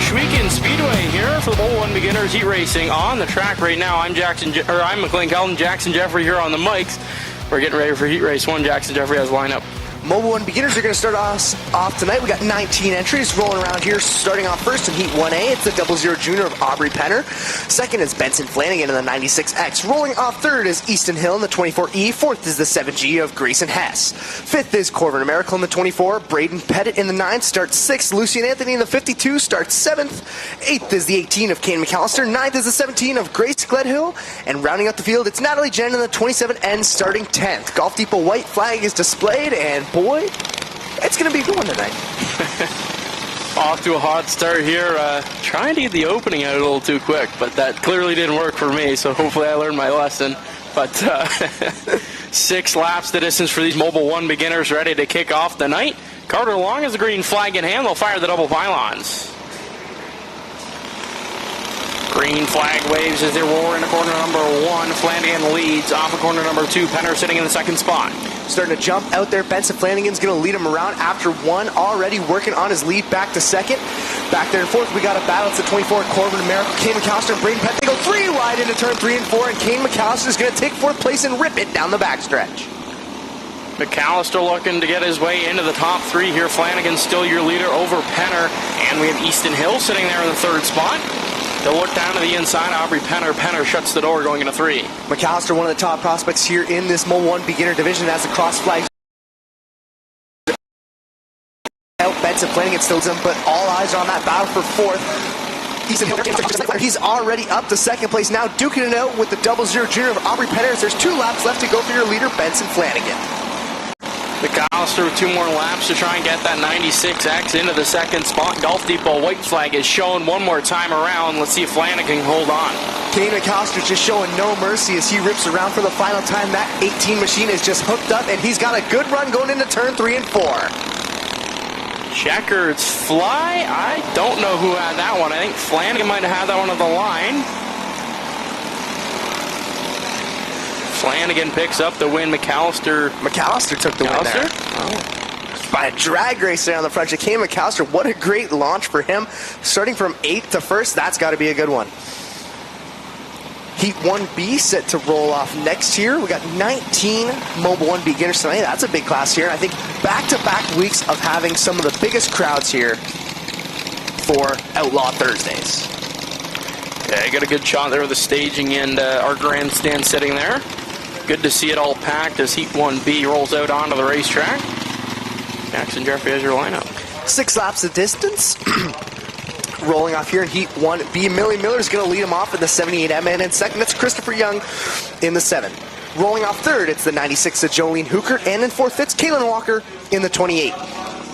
Ohsweken Speedway here for the Bowl 1 Beginners Heat Racing on the track right now. I'm McLean Cullen, Jackson Jeffrey here on the mics. We're getting ready for Heat Race 1. Jackson Jeffrey has lineup. Mobile 1 Beginners are going to start us off tonight. We got 19 entries rolling around here. Starting off first in Heat 1A, it's the 00 Junior of Aubrey Penner. Second is Benson Flanagan in the 96X. Rolling off third is Easton Hill in the 24E. Fourth is the 7G of Grayson Hess. Fifth is Corbin Americal in the 24. Braden Pettit in the 9 starts 6th. Lucian Anthony in the 52 starts 7th. 8th is the 18 of Kane McAllister. 9th is the 17 of Grace Gledhill. And rounding out the field, it's Natalie Jen in the 27N starting 10th. Golf Depot white flag is displayed, and boy, it's going to be a good one tonight. Off to a hot start here. Trying to get the opening out a little too quick, but that clearly didn't work for me, so hopefully I learned my lesson. But 6 laps the distance for these Mobile 1 Beginners ready to kick off the night. Carter Long has the green flag in hand. They'll fire the double pylons. Green flag waves as they roar into corner number 1. Flanagan leads off of corner number 2. Penner sitting in the second spot. Starting to jump out there. Benson Flanagan's going to lead him around after 1. Already working on his lead back to second. Back there in fourth, we got a battle. It's the 24 Corbin Americal. Kane McAllister and Braden Pett. They go 3 wide into turn 3 and 4. And Kane McAllister is going to take 4th place and rip it down the backstretch. McAllister looking to get his way into the top 3 here. Flanagan still your leader over Penner. And we have Easton Hill sitting there in the 3rd spot. They'll look down to the inside. Aubrey Penner. Penner shuts the door going into 3. McAllister, one of the top prospects here in this Mobile 1 Beginner division, as the cross flag out. Benson Flanagan still him, but all eyes are on that battle for 4th. He's already up to 2nd place now, duking it out with the 00 Junior of Aubrey Penner. There's 2 laps left to go for your leader, Benson Flanagan. McAllister with 2 more laps to try and get that 96X into the 2nd spot. Golf Depot white flag is shown one more time around. Let's see if Flanagan can hold on. Kane McAllister just showing no mercy as he rips around for the final time. That 18 machine is just hooked up, and he's got a good run going into turn 3 and 4. Checkers fly. I don't know who had that one. I think Flanagan might have had that one at the line. Flanagan picks up the win. McAllister took the win there. Oh. By a drag race there on the front. Kane McAllister, what a great launch for him. Starting from 8th to 1st, that's got to be a good one. Heat 1B set to roll off next here. We got 19 Mobile 1 Beginners tonight. That's a big class here. I think back-to-back weeks of having some of the biggest crowds here for Outlaw Thursdays. Yeah, I got a good shot there with the staging and our grandstand sitting there. Good to see it all packed as Heat 1B rolls out onto the racetrack. Jackson Jeffrey has your lineup. 6 laps of distance. Rolling off here in Heat 1B. Millie Miller is going to lead him off in the 78M, and in second, it's Christopher Young in the 7. Rolling off third, it's the 96 of Jolene Hooker, and in fourth, it's Kaylin Walker in the 28.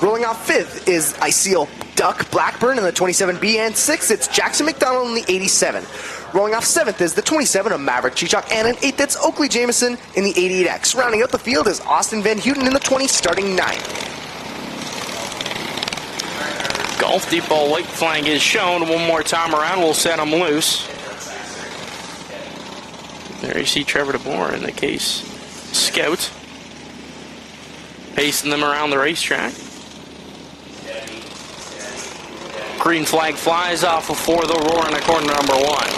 Rolling off fifth is Iceal Duck Blackburn in the 27B, and sixth, it's Jackson McDonald in the 87. Rolling off 7th is the 27 of Maverick Chichok, and in 8th, it's Oakley Jameson in the 88X. Rounding out the field is Austin Van Houten in the 20, starting 9th. Golf Depot white flag is shown. One more time around, we'll set them loose. There you see Trevor DeBoer in the case. Scout. Pacing them around the racetrack. Green flag flies off of 4. They'll roar into corner number 1.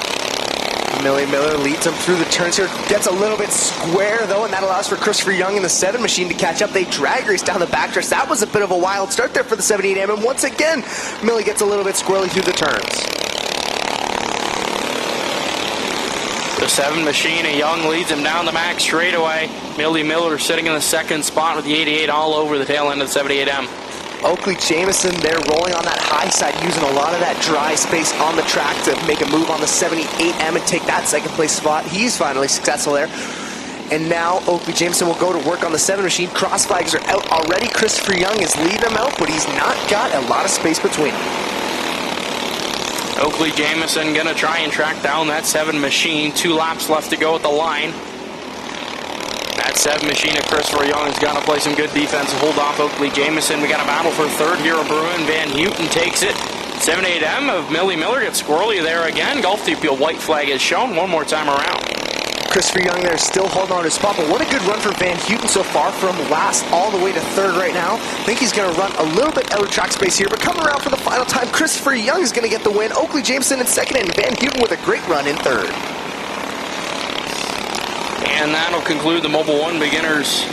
Millie Miller leads him through the turns here. Gets a little bit square, though, and that allows for Christopher Young in the 7 machine to catch up. They drag race down the backstretch. That was a bit of a wild start there for the 78M, and once again, Millie gets a little bit squirrely through the turns. The 7 machine, and Young leads him down the back straightaway. Millie Miller sitting in the 2nd spot with the 88 all over the tail end of the 78M. Oakley Jameson there rolling on that high side, using a lot of that dry space on the track to make a move on the 78M and take that 2nd place spot. He's finally successful there. And now Oakley Jameson will go to work on the 7 machine. Cross flags are out already. Christopher Young is leading him out, but he's not got a lot of space between them. Oakley Jameson going to try and track down that 7 machine. 2 laps left to go at the line. That 7 machine of Christopher Young has got to play some good defense to hold off Oakley Jameson. We got a battle for 3rd here of Bruin. Van Houten takes it. 78M of Millie Miller gets squirrely there again. Golf Depot white flag is shown one more time around. Christopher Young there still holding on to his spot, but what a good run for Van Houten so far from last all the way to third right now. I think he's going to run a little bit out of track space here, but coming around for the final time, Christopher Young is going to get the win. Oakley Jameson in second, and Van Houten with a great run in third. And that'll conclude the Mobile 1 Beginners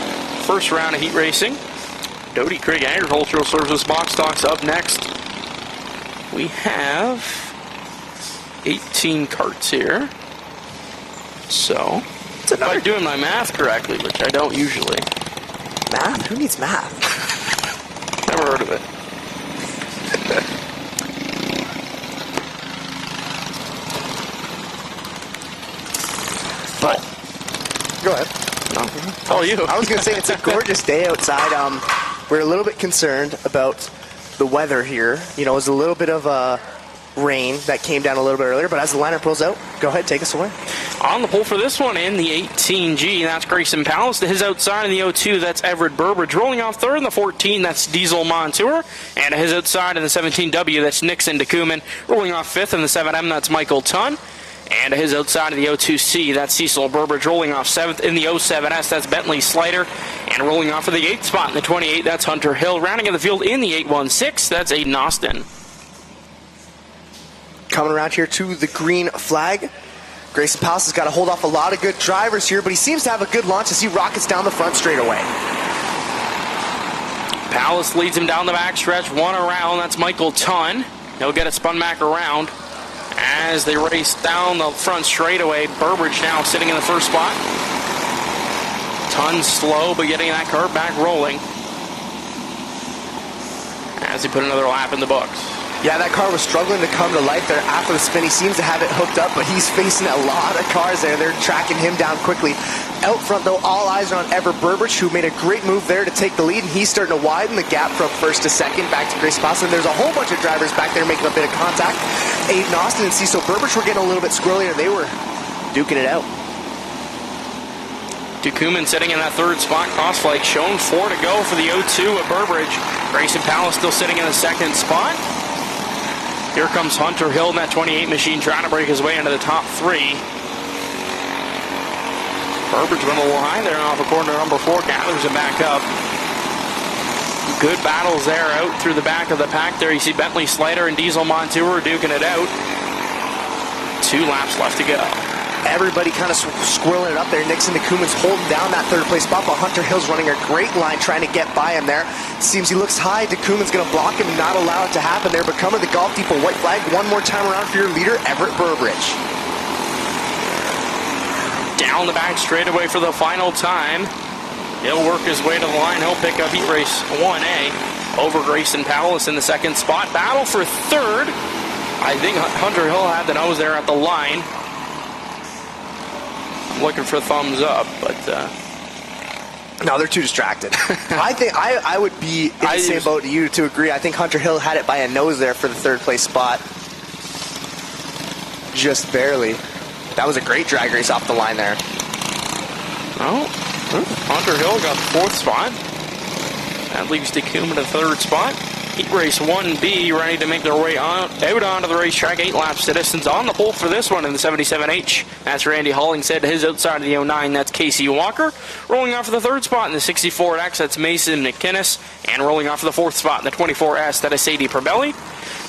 first round of heat racing. Doty Craig Agricultural Services box stocks up next. We have 18 carts here. So, if I'm doing my math correctly, which I don't usually. Math? Who needs math? Never heard of it. But, go ahead. No, tell you. I was going to say it's a gorgeous day outside. We're a little bit concerned about the weather here. You know, it was a little bit of rain that came down a little bit earlier, but as the lineup rolls out, go ahead, take us away. On the pole for this one in the 18G, that's Grayson Palace. To his outside in the 02, that's Everett Burbridge. Rolling off third in the 14, that's Diesel Montour. And to his outside in the 17W, that's Nixon DeCooman. Rolling off fifth in the 7M, that's Michael Tunn. And to his outside of the 02C, that's Cecil Burbridge. Rolling off seventh in the 07S, that's Bentley Slider. And rolling off for the 8th spot in the 28, that's Hunter Hill. Rounding in the field in the 816, that's Aiden Austin. Coming around here to the green flag. Grayson Palace has got to hold off a lot of good drivers here, but he seems to have a good launch as he rockets down the front straightaway. Palace leads him down the backstretch, one around. That's Michael Tunn. He'll get it spun back around as they race down the front straightaway. Burbridge now sitting in the first spot. Tunn slow, but getting that car back rolling as he put another lap in the books. Yeah, that car was struggling to come to life there after the spin. He seems to have it hooked up, but he's facing a lot of cars there. They're tracking him down quickly. Out front, though, all eyes are on Everett Burbridge, who made a great move there to take the lead, and he's starting to widen the gap from first to second back to Grayson Palace. And there's a whole bunch of drivers back there making a bit of contact. Aiden Austin and Cecil Burbridge were getting a little bit squirrelier. They were duking it out. DeCooman sitting in that third spot. Crossflake showing 4 to go for the 0-2 at Burbridge. Grayson Palace still sitting in the second spot. Here comes Hunter Hill in that 28 machine trying to break his way into the top 3. Burbridge went a little high there off of corner number 4. Gathers it back up. Good battles there out through the back of the pack there. You see Bentley Slider and Diesel Montour duking it out. 2 laps left to go. Everybody kind of squirreling it up there. Nixon DeCooman's holding down that third place spot, but Hunter Hill's running a great line trying to get by him there. Seems he looks high. DeCooman's going to block him and not allow it to happen there. But coming to the Golf Depot white flag one more time around for your leader, Everett Burbridge. Down the back straightaway for the final time. He'll work his way to the line. He'll pick up heat race 1A over Grayson Palace in the second spot. Battle for third. I think Hunter Hill had the nose there at the line. Looking for thumbs up, but no, they're too distracted. I think I would be in the same boat to you to agree. I think Hunter Hill had it by a nose there for the third place spot. Just barely. That was a great drag race off the line there. Oh, Hunter Hill got the 4th spot. That leaves DeCooman the 3rd spot. Heat race 1B ready to make their way out onto the racetrack. 8 lap citizens on the pole for this one in the 77H. That's Randy Hollingshead. To his outside of the 09, that's Casey Walker. Rolling off for the 3rd spot in the 64X, that's Mason McInnes. And rolling off for the 4th spot in the 24S, that is Sadie Probelli.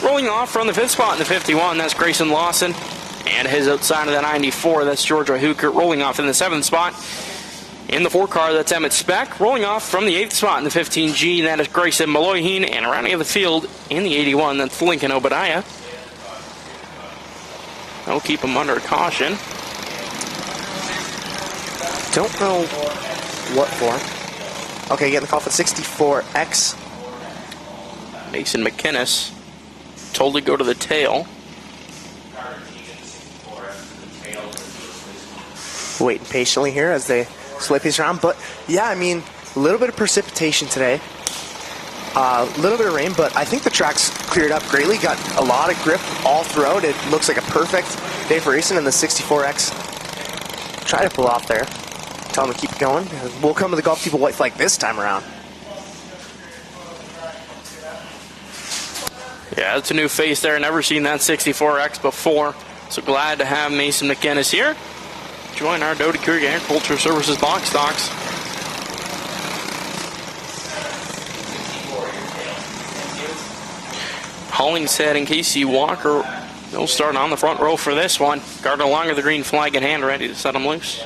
Rolling off from the 5th spot in the 51, that's Grayson Lawson. And his outside of the 94, that's Georgia Hooker. Rolling off in the 7th spot. In the 4 car, that's Emmett Speck. Rolling off from the 8th spot in the 15G, that is Grayson Maloyheen. And rounding of the field in the 81, that's Lincoln Obadiah. They'll keep him under caution. Don't know what for. Okay, getting the call for 64X. Mason McInnes told to go to the tail. Waiting patiently here as they slip these around. But yeah, I mean, a little bit of precipitation today. A little bit of rain, but I think the track's cleared up greatly. Got a lot of grip all throughout. It looks like a perfect day for racing, and the 64X try to pull off there. Tell them to keep going. We'll come to the Golf Depot white flag this time around. Yeah, it's a new face there. Never seen that 64X before. So glad to have Mason McInnes here. join our Doty Creek Agriculture Services box stocks. Hollingshead and Casey Walker, they'll start on the front row for this one. Guard along with the green flag in hand, ready to set them loose.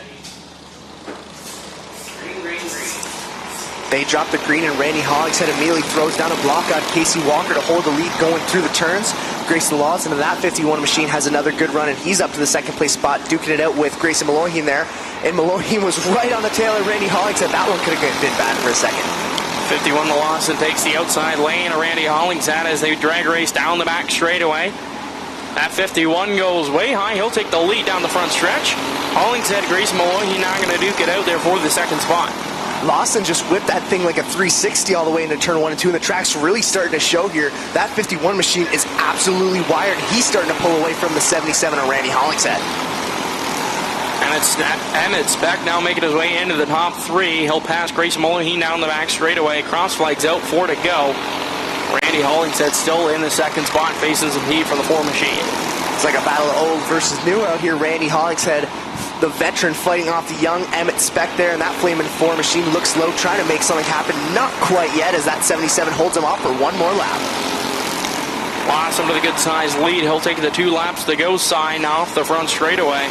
They drop the green, and Randy Hollingshead immediately throws down a block on Casey Walker to hold the lead going through the turns. Grayson Laws into that 51 machine has another good run, and he's up to the second place spot, duking it out with Grayson Malloy there. And Malloy was right on the tail of Randy Hollingshead. That one could have been bad for a second. 51 Lawson takes the outside lane of Randy Hollingshead as they drag race down the back straightaway. That 51 goes way high. He'll take the lead down the front stretch. Hollingshead, Grayson Malloy now going to duke it out there for the second spot. Lawson just whipped that thing like a 360 all the way into turn 1 and 2, and the track's really starting to show here. That 51 machine is absolutely wired. He's starting to pull away from the 77 of Randy Hollingshead. And it's Emmett Speck now making his way into the top 3. He'll pass Grayson Mulligan down the back straightaway. Cross flags out, 4 to go. Randy Hollingshead still in the second spot, facing some heat from the 4 machine. It's like a battle of old versus new out here. Randy Hollingshead, the veteran, fighting off the young Emmett Speck there, and that Flamin' 4 machine looks low, trying to make something happen. Not quite yet, as that 77 holds him off for one more lap. Lawson with a good sized lead. He'll take the 2 laps to go sign off the front straightaway.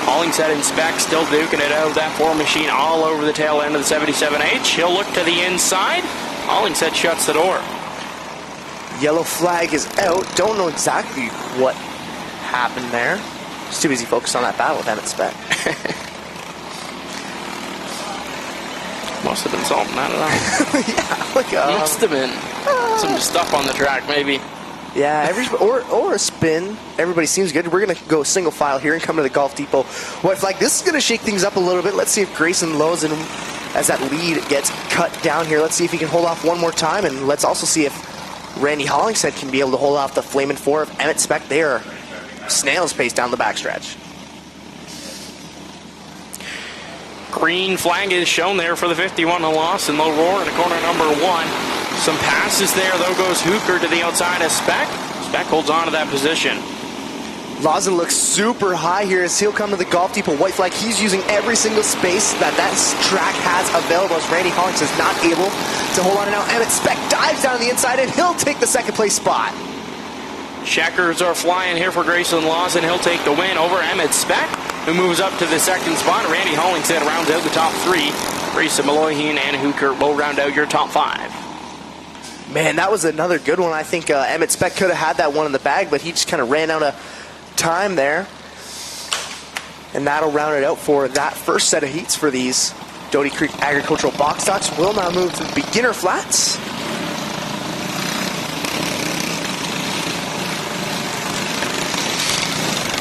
Hollingshead and Speck still duking it out. That 4 machine all over the tail end of the 77H. He'll look to the inside. Hollingshead shuts the door. Yellow flag is out. Don't know exactly what happened there. Just too busy focused on that battle with Emmett Speck. Must have been something, I don't know. Yeah, must have been some stuff on the track, maybe. Yeah, or a spin. Everybody seems good. We're going to go single file here and come to the Golf Depot white flag. This is going to shake things up a little bit. Let's see if Grayson Lozen, as that lead gets cut down here, let's see if he can hold off one more time, and let's also see if Randy Hollingshead can be able to hold off the Flamin' 4 of Emmett Speck. They are snail's pace down the backstretch. Green flag is shown there for the 51 to Lawson. Low roar in the corner number 1. Some passes there, though, goes Hooker to the outside of Speck. Speck holds on to that position. Lawson looks super high here as he'll come to the Golf Depot white flag. He's using every single space that track has available, as Randy Hollingshead is not able to hold on. And now Emmett Speck dives down the inside, and he'll take the second place spot. Checkers are flying here for Grayson Lawson. He'll take the win over Emmett Speck, who moves up to the second spot. Randy Hollingshead rounds out the top 3. Grayson Malloyhin and Hooker will round out your top 5. Man, that was another good one. I think Emmett Speck could have had that one in the bag, but he just kind of ran out of time there. And that'll round it out for that first set of heats for these Doty Creek Agricultural box stocks. We'll now move to the beginner flats.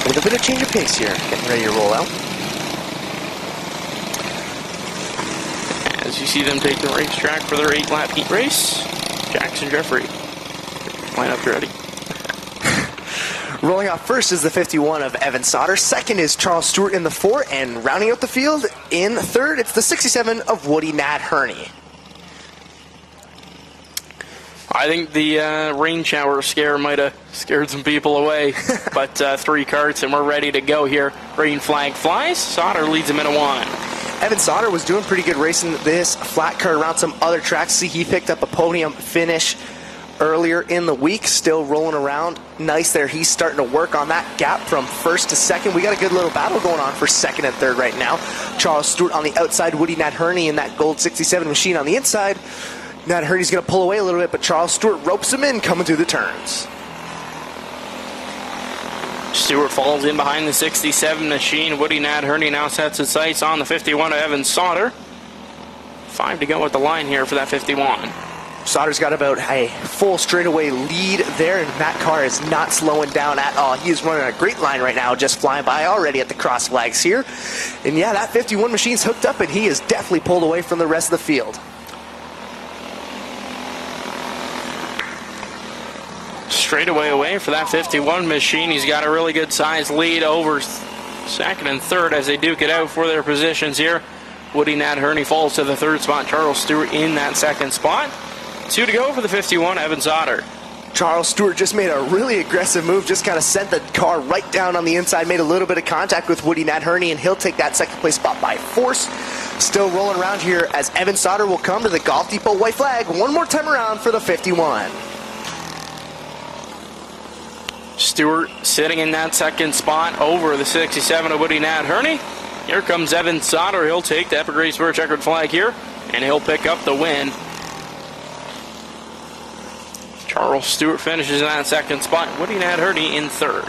With a bit of change of pace here, getting ready to roll out. As you see them take the racetrack for their 8-lap heat race, Jackson Jeffrey, line up ready. Rolling off first is the 51 of Evan Sauter. Second is Charles Stewart in the 4, and rounding out the field in third, it's the 67 of Woody Nat Herney. I think the rain shower scare might have scared some people away, but 3 carts and we're ready to go here. Green flag flies. Sauter leads him in a 1. Evan Sauter was doing pretty good racing this flat cart around some other tracks. See, he picked up a podium finish earlier in the week, still rolling around nice there. He's starting to work on that gap from first to second. We got a good little battle going on for second and third right now. Charles Stewart on the outside, Woody Nat Herney in that gold 67 machine on the inside. Nat Herney's going to pull away a little bit, but Charles Stewart ropes him in coming through the turns. Stewart falls in behind the 67 machine. Woody Nat Herney now sets his sights on the 51 of Evan Sauter. 5 to go at the line here for that 51. Sauter's got about a full straightaway lead there, and that car is not slowing down at all. He is running a great line right now, just flying by already at the cross flags here. And yeah, that 51 machine's hooked up, and he is definitely pulled away from the rest of the field. Straightaway away for that 51 machine. He's got a really good sized lead over second and third as they duke it out for their positions here. Woody Nat Herney falls to the third spot. Charles Stewart in that second spot. 2 to go for the 51, Evan Sauter. Charles Stewart just made a really aggressive move, just kind of sent the car right down on the inside, made a little bit of contact with Woody Nadherney, and he'll take that second place spot by force. Still rolling around here as Evan Sauter will come to the Golf Depot white flag one more time around for the 51. Stewart sitting in that second spot over the 67 of Woody Nadherney. Here comes Evan Sauter. He'll take the Epic Race World checkered flag here, and he'll pick up the win. Charles Stewart finishes in that second spot. Woody Nadherney in third.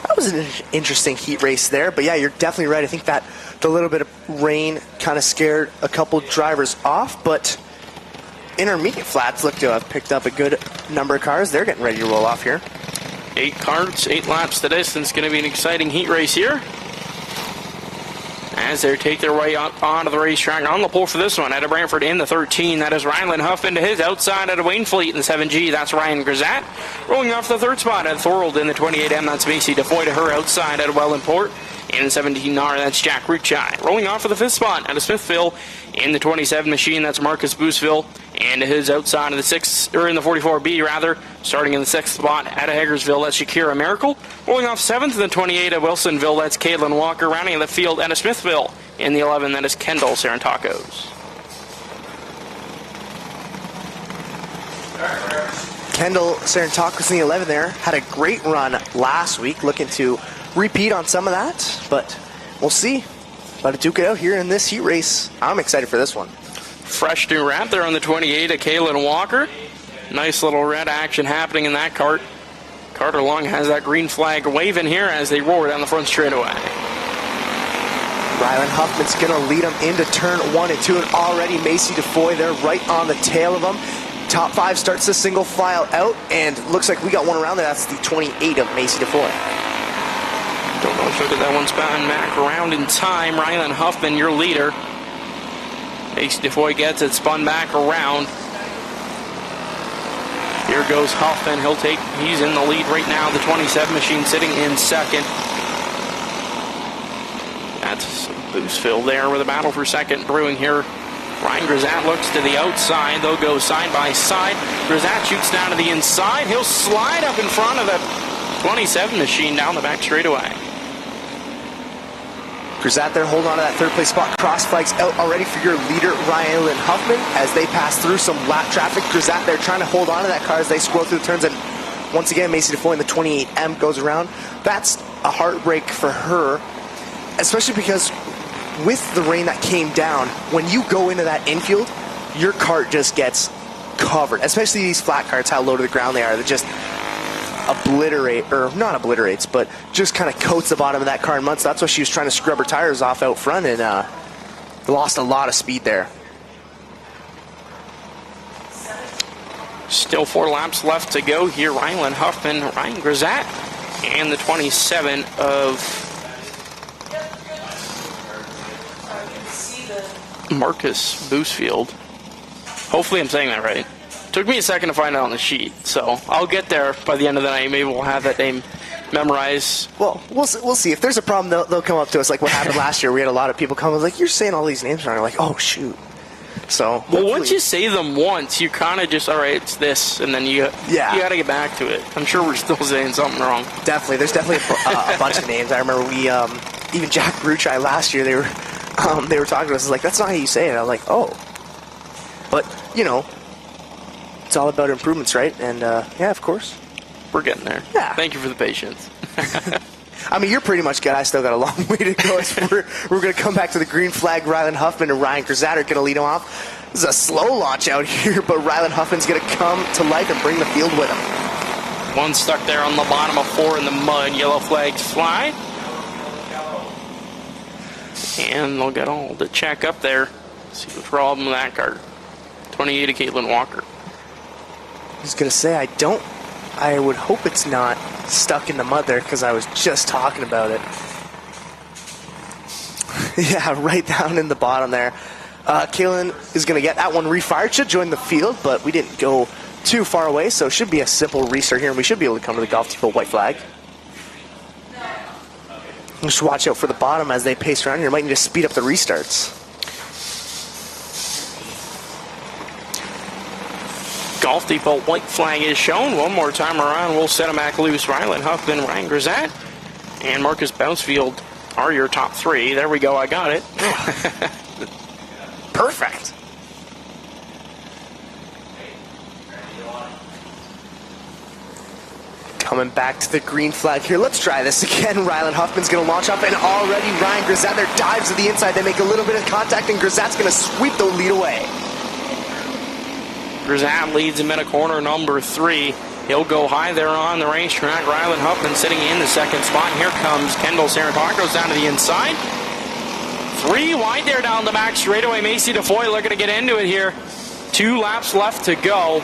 That was an interesting heat race there, but yeah, you're definitely right. I think that the little bit of rain kind of scared a couple drivers off, but intermediate flats look to have picked up a good number of cars. They're getting ready to roll off here. 8 karts, 8 laps to distance. Going to be an exciting heat race here as they take their way up onto the racetrack. On the pole for this one, out of Brantford in the 13, that is Ryland Huffman to his outside out of Wainfleet in the 7G. That's Ryan Grisat. Rolling off the third spot at Thorold in the 28M. That's Macy DeFoy to her outside out of Wellandport. In the 17R, that's Jack Ruchai. Rolling off for the fifth spot out of Smithville in the 27 machine. That's Marcus Booseville. And to his outside of the sixth, or in the 44B rather, starting in the sixth spot out of Hagersville, that's Shakira Miracle. Rolling off seventh in the 28 at Wilsonville, that's Caitlin Walker. Rounding the field out of Smithville in the 11, that is Kendall Sarantakos. Kendall Sarantakos in the 11 there had a great run last week, looking to repeat on some of that, but we'll see. About to duke it out here in this heat race. I'm excited for this one. Fresh new wrap there on the 28 of Kaylin Walker. Nice little red action happening in that cart. Carter Long has that green flag waving here as they roar down the front straightaway. Ryland Huffman's going to lead them into turn 1 and 2, and already Macy DeFoy there right on the tail of them. Top 5 starts the single file out, and looks like we got one around there. That's the 28 of Macy DeFoy. Don't know if I did that one spun back around in time. Ryland Huffman, your leader. Macy DeFoy gets it spun back around. Here goes Huffman. He's in the lead right now. The 27 machine sitting in second. That's Booseville there with a battle for second brewing here. Ryan Grisat looks to the outside. They'll go side by side. Grisat shoots down to the inside. He'll slide up in front of the 27 machine down the back straightaway. Grisat there holding on to that third place spot. Cross flags out already for your leader, Ryan Huffman, as they pass through some lap traffic. Grisat there trying to hold on to that car as they scroll through the turns, and once again, Macy DeFoy in the 28M goes around. That's a heartbreak for her, especially because with the rain that came down, when you go into that infield, your cart just gets covered, especially these flat carts, how low to the ground they are. They just not obliterates, but just kind of coats the bottom of that car in mud. So that's why she was trying to scrub her tires off out front, and lost a lot of speed there. Still 4 laps left to go here. Ryland Huffman, Ryan Grisat, and the 27 of Marcus Boosfield. Hopefully I'm saying that right. Took me a second to find it on the sheet, so I'll get there by the end of the night. Maybe we'll have that name memorized. Well, we'll see. If there's a problem, they'll come up to us like what happened last year. We had a lot of people come like, you're saying all these names wrong. We're like, oh, shoot. So, well, once you say them once, you kind of just, all right, it's this, and then you got to get back to it. I'm sure we're still saying something wrong. Definitely. There's definitely a bunch of names. I remember we, even Jack Ruchai last year, they were talking to us. It's like, that's not how you say it. I was like, oh. But, you know, it's all about improvements, right? And, yeah, of course. We're getting there. Yeah. Thank you for the patience. I mean, you're pretty much good. I still got a long way to go. We're going to come back to the green flag. Ryland Huffman and Ryan Grisat are going to lead him off. This is a slow launch out here, but Ryland Huffman's going to come to life and bring the field with him. One stuck there on the bottom of 4 in the mud. Yellow flags fly. And they'll get all to check up there. See the problem with that car. 28 of Caitlin Walker. I was going to say, I would hope it's not stuck in the mud there, because I was just talking about it. Yeah, right down in the bottom there. Kaylin is going to get that one refired. Should join the field, but we didn't go too far away, so it should be a simple restart here, and we should be able to come to the Golf Depot white flag. Just watch out for the bottom as they pace around here. Might need to speed up the restarts. Golf Depot white flag is shown. One more time around, we'll set him back loose. Rylan Huffman, Ryan Grisette, and Marcus Bouncefield are your top three. There we go, I got it. Perfect. Coming back to the green flag here. Let's try this again. Rylan Huffman's going to launch up, and already Ryan Grisette there dives to the inside. They make a little bit of contact, and Grisette's going to sweep the lead away. Grisette leads him in a corner number 3. He'll go high there on the racetrack. Rylan Huffman sitting in the second spot. Here comes Kendall Sarantacos down to the inside. 3 wide there down the back straightaway. Macy DeFoy looking to get into it here. 2 laps left to go.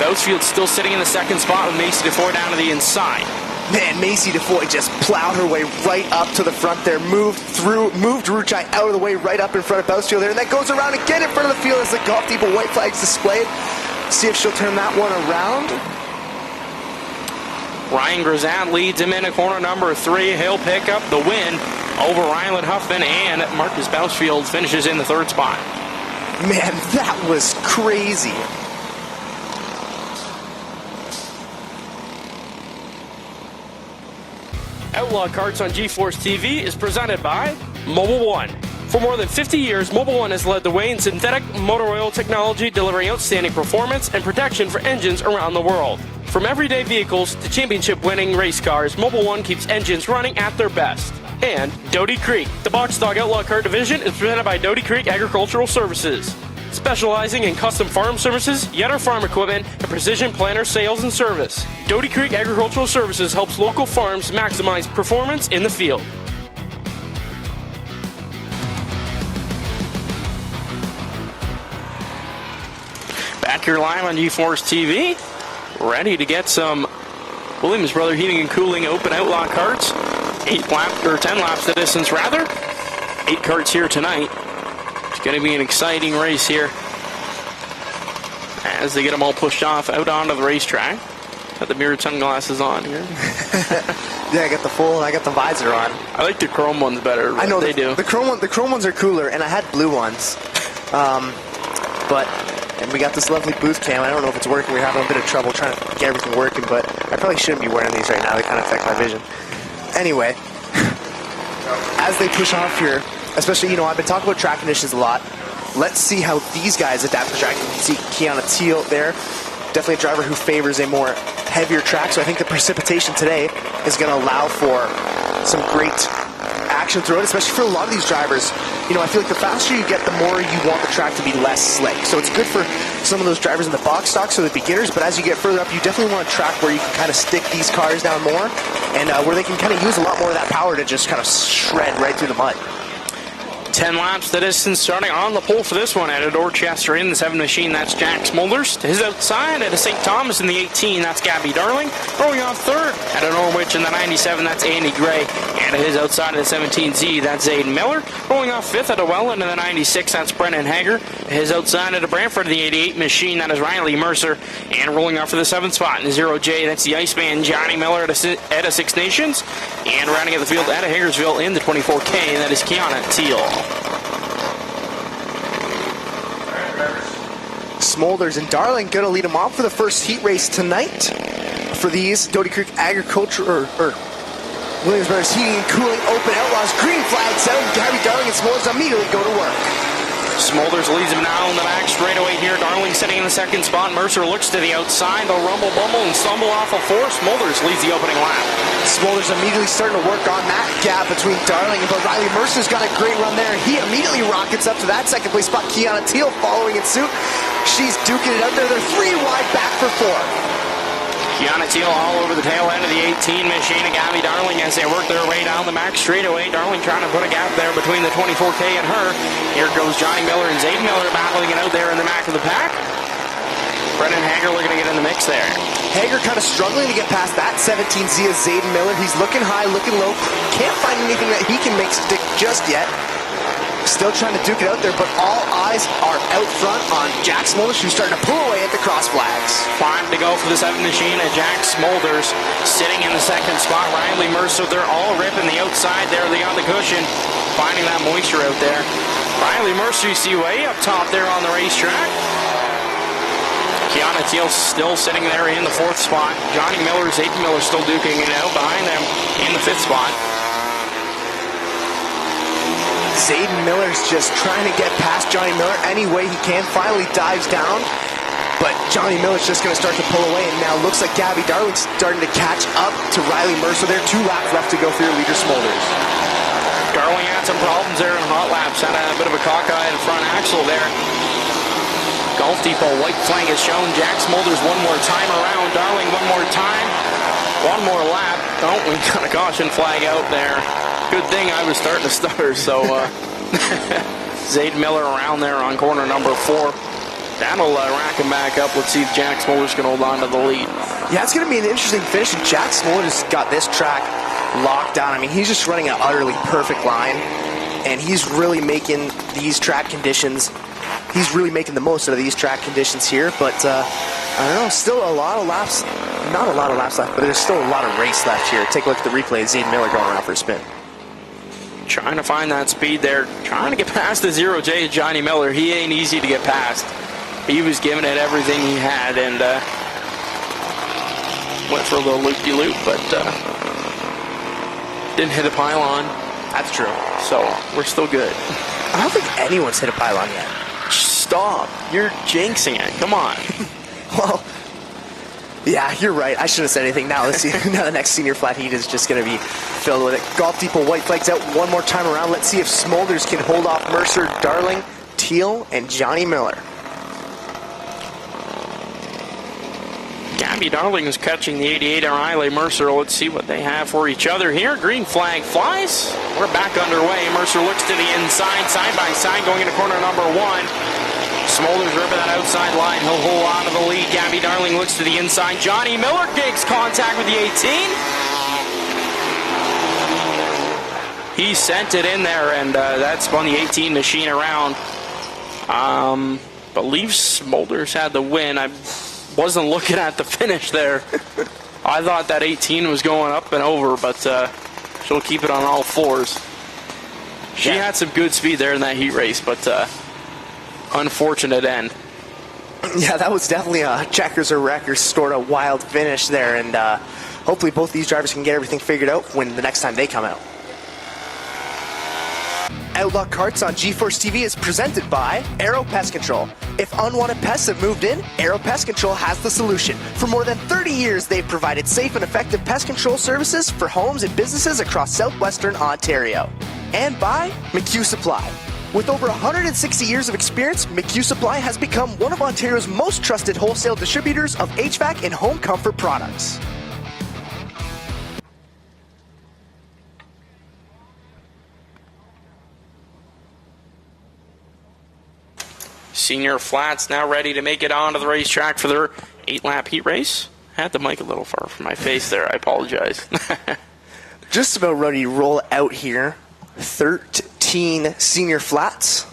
Bousfield still sitting in the second spot with Macy DeFoy down to the inside. Man, Macy DeFoy just plowed her way right up to the front there, moved Ruchai out of the way right up in front of Bousfield there, and that goes around again in front of the field as the Golf Depot white flag's displayed. See if she'll turn that one around. Ryan Grisette leads him in a corner number 3. He'll pick up the win over Rylan Huffman, and Marcus Bousfield finishes in the third spot. Man, that was crazy. Outlaw Karts on GeForce TV is presented by Mobil 1. For more than 50 years, Mobil 1 has led the way in synthetic motor oil technology, delivering outstanding performance and protection for engines around the world. From everyday vehicles to championship-winning race cars, Mobil 1 keeps engines running at their best. And Doty Creek, the box dog Outlaw Kart division, is presented by Doty Creek Agricultural Services. Specializing in custom farm services, Yetter Farm Equipment, and precision planter sales and service. Doty Creek Agricultural Services helps local farms maximize performance in the field. Back here live on GeForce TV, ready to get some Williams Brother Heating and Cooling Open Outlaw Karts. 10 laps the distance rather. 8 karts here tonight. Going to be an exciting race here as they get them all pushed off out onto the racetrack. Got the mirrored sunglasses on here. Yeah, I got the visor on. I like the chrome ones better. I know they do. The chrome ones are cooler, and I had blue ones. And we got this lovely booth cam. I don't know if it's working. We're having a bit of trouble trying to get everything working, but I probably shouldn't be wearing these right now. They kind of affect my vision. Anyway, as they push off here, especially, I've been talking about track conditions a lot. Let's see how these guys adapt to track. You can see Kiana Teal there. Definitely a driver who favors a more heavier track. So I think the precipitation today is going to allow for some great action through it, especially for a lot of these drivers. I feel like the faster you get, the more you want the track to be less slick. So it's good for some of those drivers in the box stocks or the beginners, but as you get further up, you definitely want a track where you can kind of stick these cars down more and where they can kind of use a lot more of that power to just kind of shred right through the mud. 10 laps the distance, starting on the pole for this one at Dorchester in the 7 machine. That's Jack Smulders. To his outside at a St. Thomas in the 18, that's Gabby Darling. Going off third at a Norwich in the 97, that's Andy Gray. And to his outside at the 17Z, that's Zayden Miller. Going off fifth at a Welland in the 96, that's Brennan Hager. To his outside at a Brantford in the 88 machine, that is Riley Mercer. And rolling off for the 7th spot in the 0J, that's the Iceman Johnny Miller at a Six Nations. And rounding out the field at a Hagersville in the 24K, that is Kiana Teal. Smulders and Darling going to lead them off for the first heat race tonight for these Doty Creek Agriculture or Williams Brothers Heating and Cooling Open Outlaws. Green flags out. Gabby Darling and Smulders immediately go to work. Smulders leads him now in the back straightaway here. Darling sitting in the second spot. Mercer looks to the outside. They'll rumble, bumble, and stumble off of 4. Smulders leads the opening lap. Smulders immediately starting to work on that gap between Darling and Riley Mercer's got a great run there. He immediately rockets up to that second place spot. Kiana Teal following in suit. She's duking it out there. They're 3 wide back for 4. Kiana Teal all over the tail end of the 18 machine of Gabby Darling as they work their way down the max straightaway. Darling trying to put a gap there between the 24K and her. Here goes Johnny Miller and Zayden Miller battling it out there in the back of the pack. Brennan Hager looking to get in the mix there. Hager kind of struggling to get past that 17Z of Zayden Miller. He's looking high, looking low. Can't find anything that he can make stick just yet. Still trying to duke it out there, but all eyes are out front on Jack Smulders, who's starting to pull away at the cross flags. 5 to go for the 7 machine, and Jack Smulders sitting in the second spot. Riley Mercer, they're all ripping the outside there. They on the cushion, finding that moisture out there. Riley Mercer, you see way up top there on the racetrack. Kiana Teal still sitting there in the 4th spot. Johnny Miller, Zayden Miller still duking it out behind them in the 5th spot. Zayden Miller's just trying to get past Johnny Miller any way he can. Finally dives down, but Johnny Miller's just going to start to pull away, and now looks like Gabby Darling's starting to catch up to Riley Mercer there. 2 laps left to go for your leader, Smolders. Darling had some problems there in hot laps. Had a bit of a cockeyed front axle there. Golf Depot white flag is shown. Jack Smolders one more time around. Darling one more time. One more lap. Oh, we got a caution flag out there. Good thing I was starting to stutter, so Zayden Miller around there on corner number 4. That'll rack him back up. Let's see if Jack Smolders can hold on to the lead. Yeah, it's going to be an interesting finish. Jack Smolders got this track locked down. I mean, he's just running an utterly perfect line, and he's really making these track conditions, he's really making the most out of these track conditions here. But I don't know, still a lot of laps, not a lot of laps left, but there's still a lot of race left here. Take a look at the replay of Zayden Miller going around for a spin. Trying to find that speed there, trying to get past the 0J Johnny Miller. He ain't easy to get past. He was giving it everything he had, and went for a little loop-de-loop, but didn't hit a pylon. That's true. So we're still good. I don't think anyone's hit a pylon yet. Stop. You're jinxing it. Come on. Well, yeah, you're right. I shouldn't have said anything. Now, now the next senior flat heat is just going to be filled with it. Golf Depot white flags out one more time around. Let's see if Smolders can hold off Mercer, Darling, Teal, and Johnny Miller. Gabby Darling is catching the 88 on Riley Mercer. Let's see what they have for each other here. Green flag flies. We're back underway. Mercer looks to the inside, side by side, going into corner number 1. Smolders ripping that outside line. He'll hold on to the lead. Gabby Darling looks to the inside. Johnny Miller makes contact with the 18. He sent it in there, and that spun the 18 machine around. Believe Smolders had the win. I wasn't looking at the finish there. I thought that 18 was going up and over, but she'll keep it on all 4s. She had some good speed there in that heat race, but unfortunate end. Yeah, that was definitely a checkers or wreckers sort of wild finish there, and hopefully both these drivers can get everything figured out when the next time they come out. Outlaw Karts on GeForce TV is presented by Aero Pest Control. If unwanted pests have moved in, Aero Pest Control has the solution. For more than 30 years, they've provided safe and effective pest control services for homes and businesses across southwestern Ontario. And by McHugh Supply. With over 160 years of experience, McHugh Supply has become one of Ontario's most trusted wholesale distributors of HVAC and home comfort products. Senior Flats now ready to make it onto the racetrack for their 8-lap heat race. I had the mic a little far from my face there. I apologize. Just about ready to roll out here. 13 senior flats.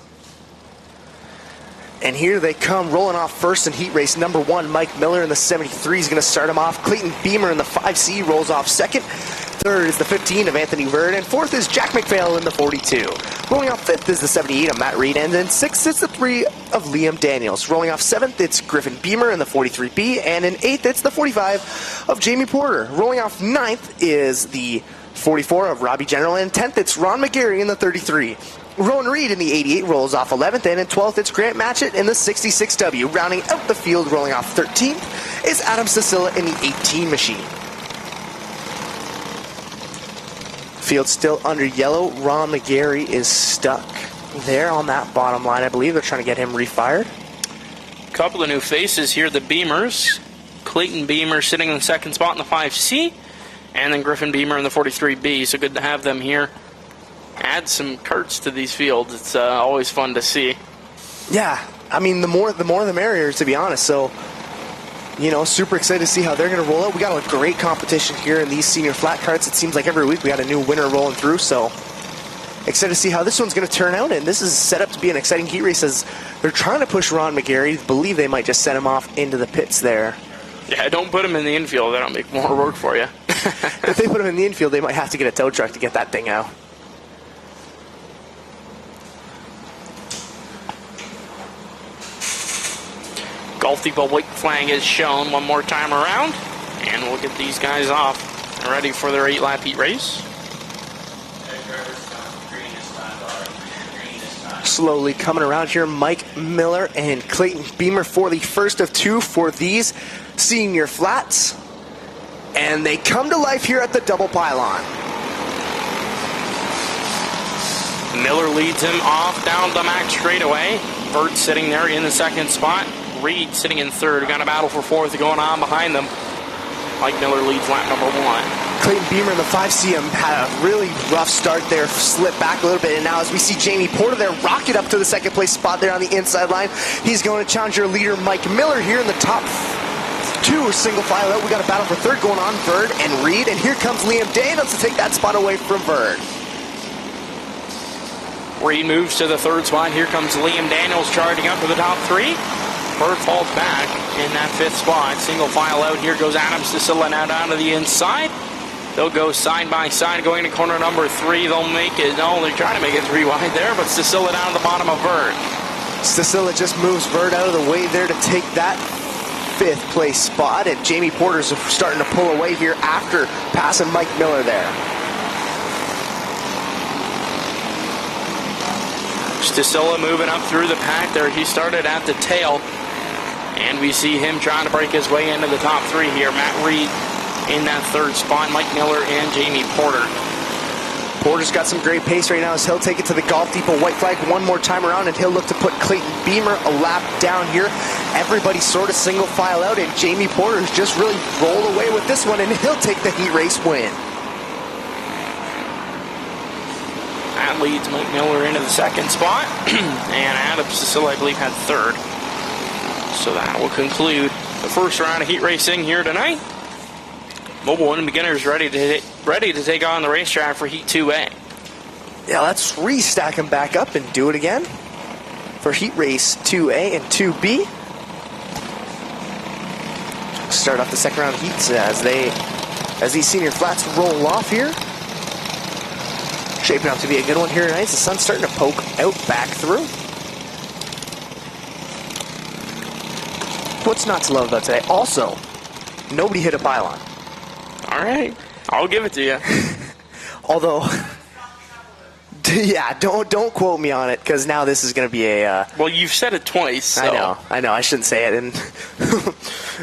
And here they come, rolling off first in heat race number 1. Mike Miller in the 73 is going to start him off. Clayton Beamer in the 5C rolls off second. Third is the 15 of Anthony Bird, and fourth is Jack McPhail in the 42. Rolling off fifth is the 78 of Matt Reed, and then sixth is the 3 of Liam Daniels. Rolling off seventh, it's Griffin Beamer in the 43B, and in eighth, it's the 45 of Jamie Porter. Rolling off ninth is the 44 of Robbie General, and 10th, it's Ron McGarry in the 33. Rowan Reed in the 88 rolls off 11th, and in 12th, it's Grant Matchett in the 66W. Rounding out the field, rolling off 13th, is Adam Cecilla in the 18 machine. Field still under yellow. Ron McGarry is stuck there on that bottom line. I believe they're trying to get him refired. A couple of new faces here, the Beamers. Clayton Beamer sitting in the second spot in the 5C, and then Griffin Beamer in the 43B. So good to have them here. Add some Karts to these fields. It's always fun to see. Yeah, I mean, the more the merrier, to be honest. So, you know, super excited to see how they're going to roll out. We got a great competition here in these senior flat karts. It seems like every week we got a new winner rolling through. So, excited to see how this one's going to turn out. And this is set up to be an exciting heat race as they're trying to push Ron McGarry. Believe they might just send him off into the pits there. Yeah, don't put him in the infield. That'll make more work for you. If they put him in the infield, they might have to get a tow truck to get that thing out. Golf Depot white flag is shown one more time around, and we'll get these guys off and ready for their 8-lap heat race. Slowly coming around here, Mike Miller and Clayton Beamer for the first of two for these senior flats. And they come to life here at the double pylon. Miller leads him off down the max straightaway. Bird sitting there in the second spot. Reed sitting in third. Got a battle for fourth going on behind them. Mike Miller leads lap number 1. Clayton Beamer in the 5C had a really rough start there, slipped back a little bit, and now as we see Jamie Porter there rocket up to the second place spot there on the inside line. He's going to challenge your leader Mike Miller here in the top two single file out. We got a battle for third going on, Bird and Reed, and here comes Liam Daniels to take that spot away from Bird. Reed moves to the third spot. Here comes Liam Daniels charging up to the top 3. Bird falls back in that 5th spot. Single file out. Here goes Adams Sicilla now down to the inside. They'll go side by side going to corner number 3. They'll make it. No, they're trying to make it 3 wide there, but Sicilla down at the bottom of Bird. Sicilla just moves Bird out of the way there to take that 5th place spot, and Jamie Porter's starting to pull away here after passing Mike Miller there. Sicilla moving up through the pack there. He started at the tail, and we see him trying to break his way into the top 3 here. Matt Reed in that 3rd spot, Mike Miller and Jamie Porter. Porter's got some great pace right now as he'll take it to the Golf Depot white flag one more time around, and he'll look to put Clayton Beamer a lap down here. Everybody sort of single file out, and Jamie Porter's just really rolled away with this one, and he'll take the heat race win. That leads Mike Miller into the 2nd spot, and Adam Sicilla, I believe, had 3rd. So that will conclude the first round of heat racing here tonight. Mobile One beginners ready to take on the racetrack for Heat 2A. Yeah, let's restack them back up and do it again for Heat Race 2A and 2B. Start off the second round of heats as these senior flats roll off here. Shaping up to be a good one here tonight. The sun's starting to poke out back through. What's not to love about today? Also, nobody hit a pylon. All right, I'll give it to you. Although, yeah, don't quote me on it, because now this is going to be a... well, you've said it twice, so... I know, I shouldn't say it. And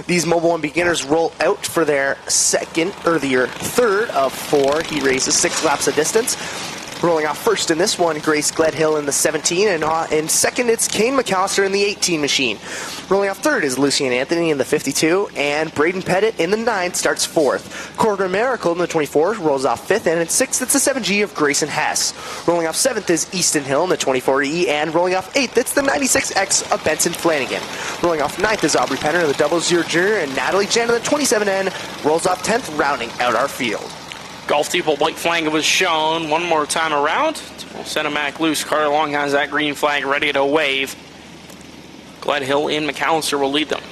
these Mobile One beginners roll out for their third of 4 heat races, 6 laps of distance. Rolling off first in this one, Grace Gledhill in the 17, and in second it's Kane McAllister in the 18 machine. Rolling off third is Lucian Anthony in the 52, and Braden Pettit in the 9 starts 4th. Corcoran Miracle in the 24 rolls off 5th, and in 6th it's the 7G of Grayson Hess. Rolling off 7th is Easton Hill in the 24E, and rolling off 8th it's the 96X of Benson Flanagan. Rolling off 9th is Aubrey Penner in the 00 Junior, and Natalie Jan in the 27N rolls off 10th, rounding out our field. Golf Depot white flag was shown one more time around. We'll send him back loose. Carter Long has that green flag ready to wave. Gledhill and McAllister will lead them.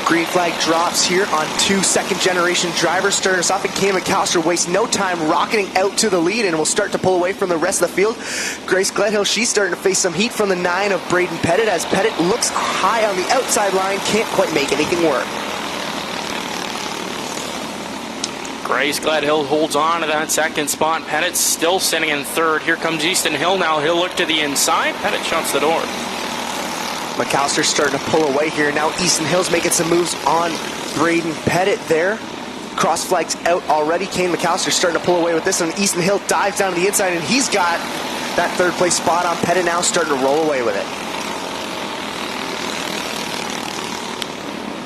Green flag drops here on 2 second-generation drivers. Starting us off, and Kane McAllister wastes no time rocketing out to the lead and will start to pull away from the rest of the field. Grace Gledhill, she's starting to face some heat from the 9 of Braden Pettit, as Pettit looks high on the outside line, can't quite make anything work. Grace Gledhill holds on to that 2nd spot. Pettit's still sitting in 3rd. Here comes Easton Hill now. He'll look to the inside. Pettit shuts the door. McAllister's starting to pull away here. Now Easton Hill's making some moves on Braden Pettit there. Cross flags out already. Kane McAllister's starting to pull away with this one. Easton Hill dives down to the inside, and he's got that 3rd place spot on Pettit now, starting to roll away with it.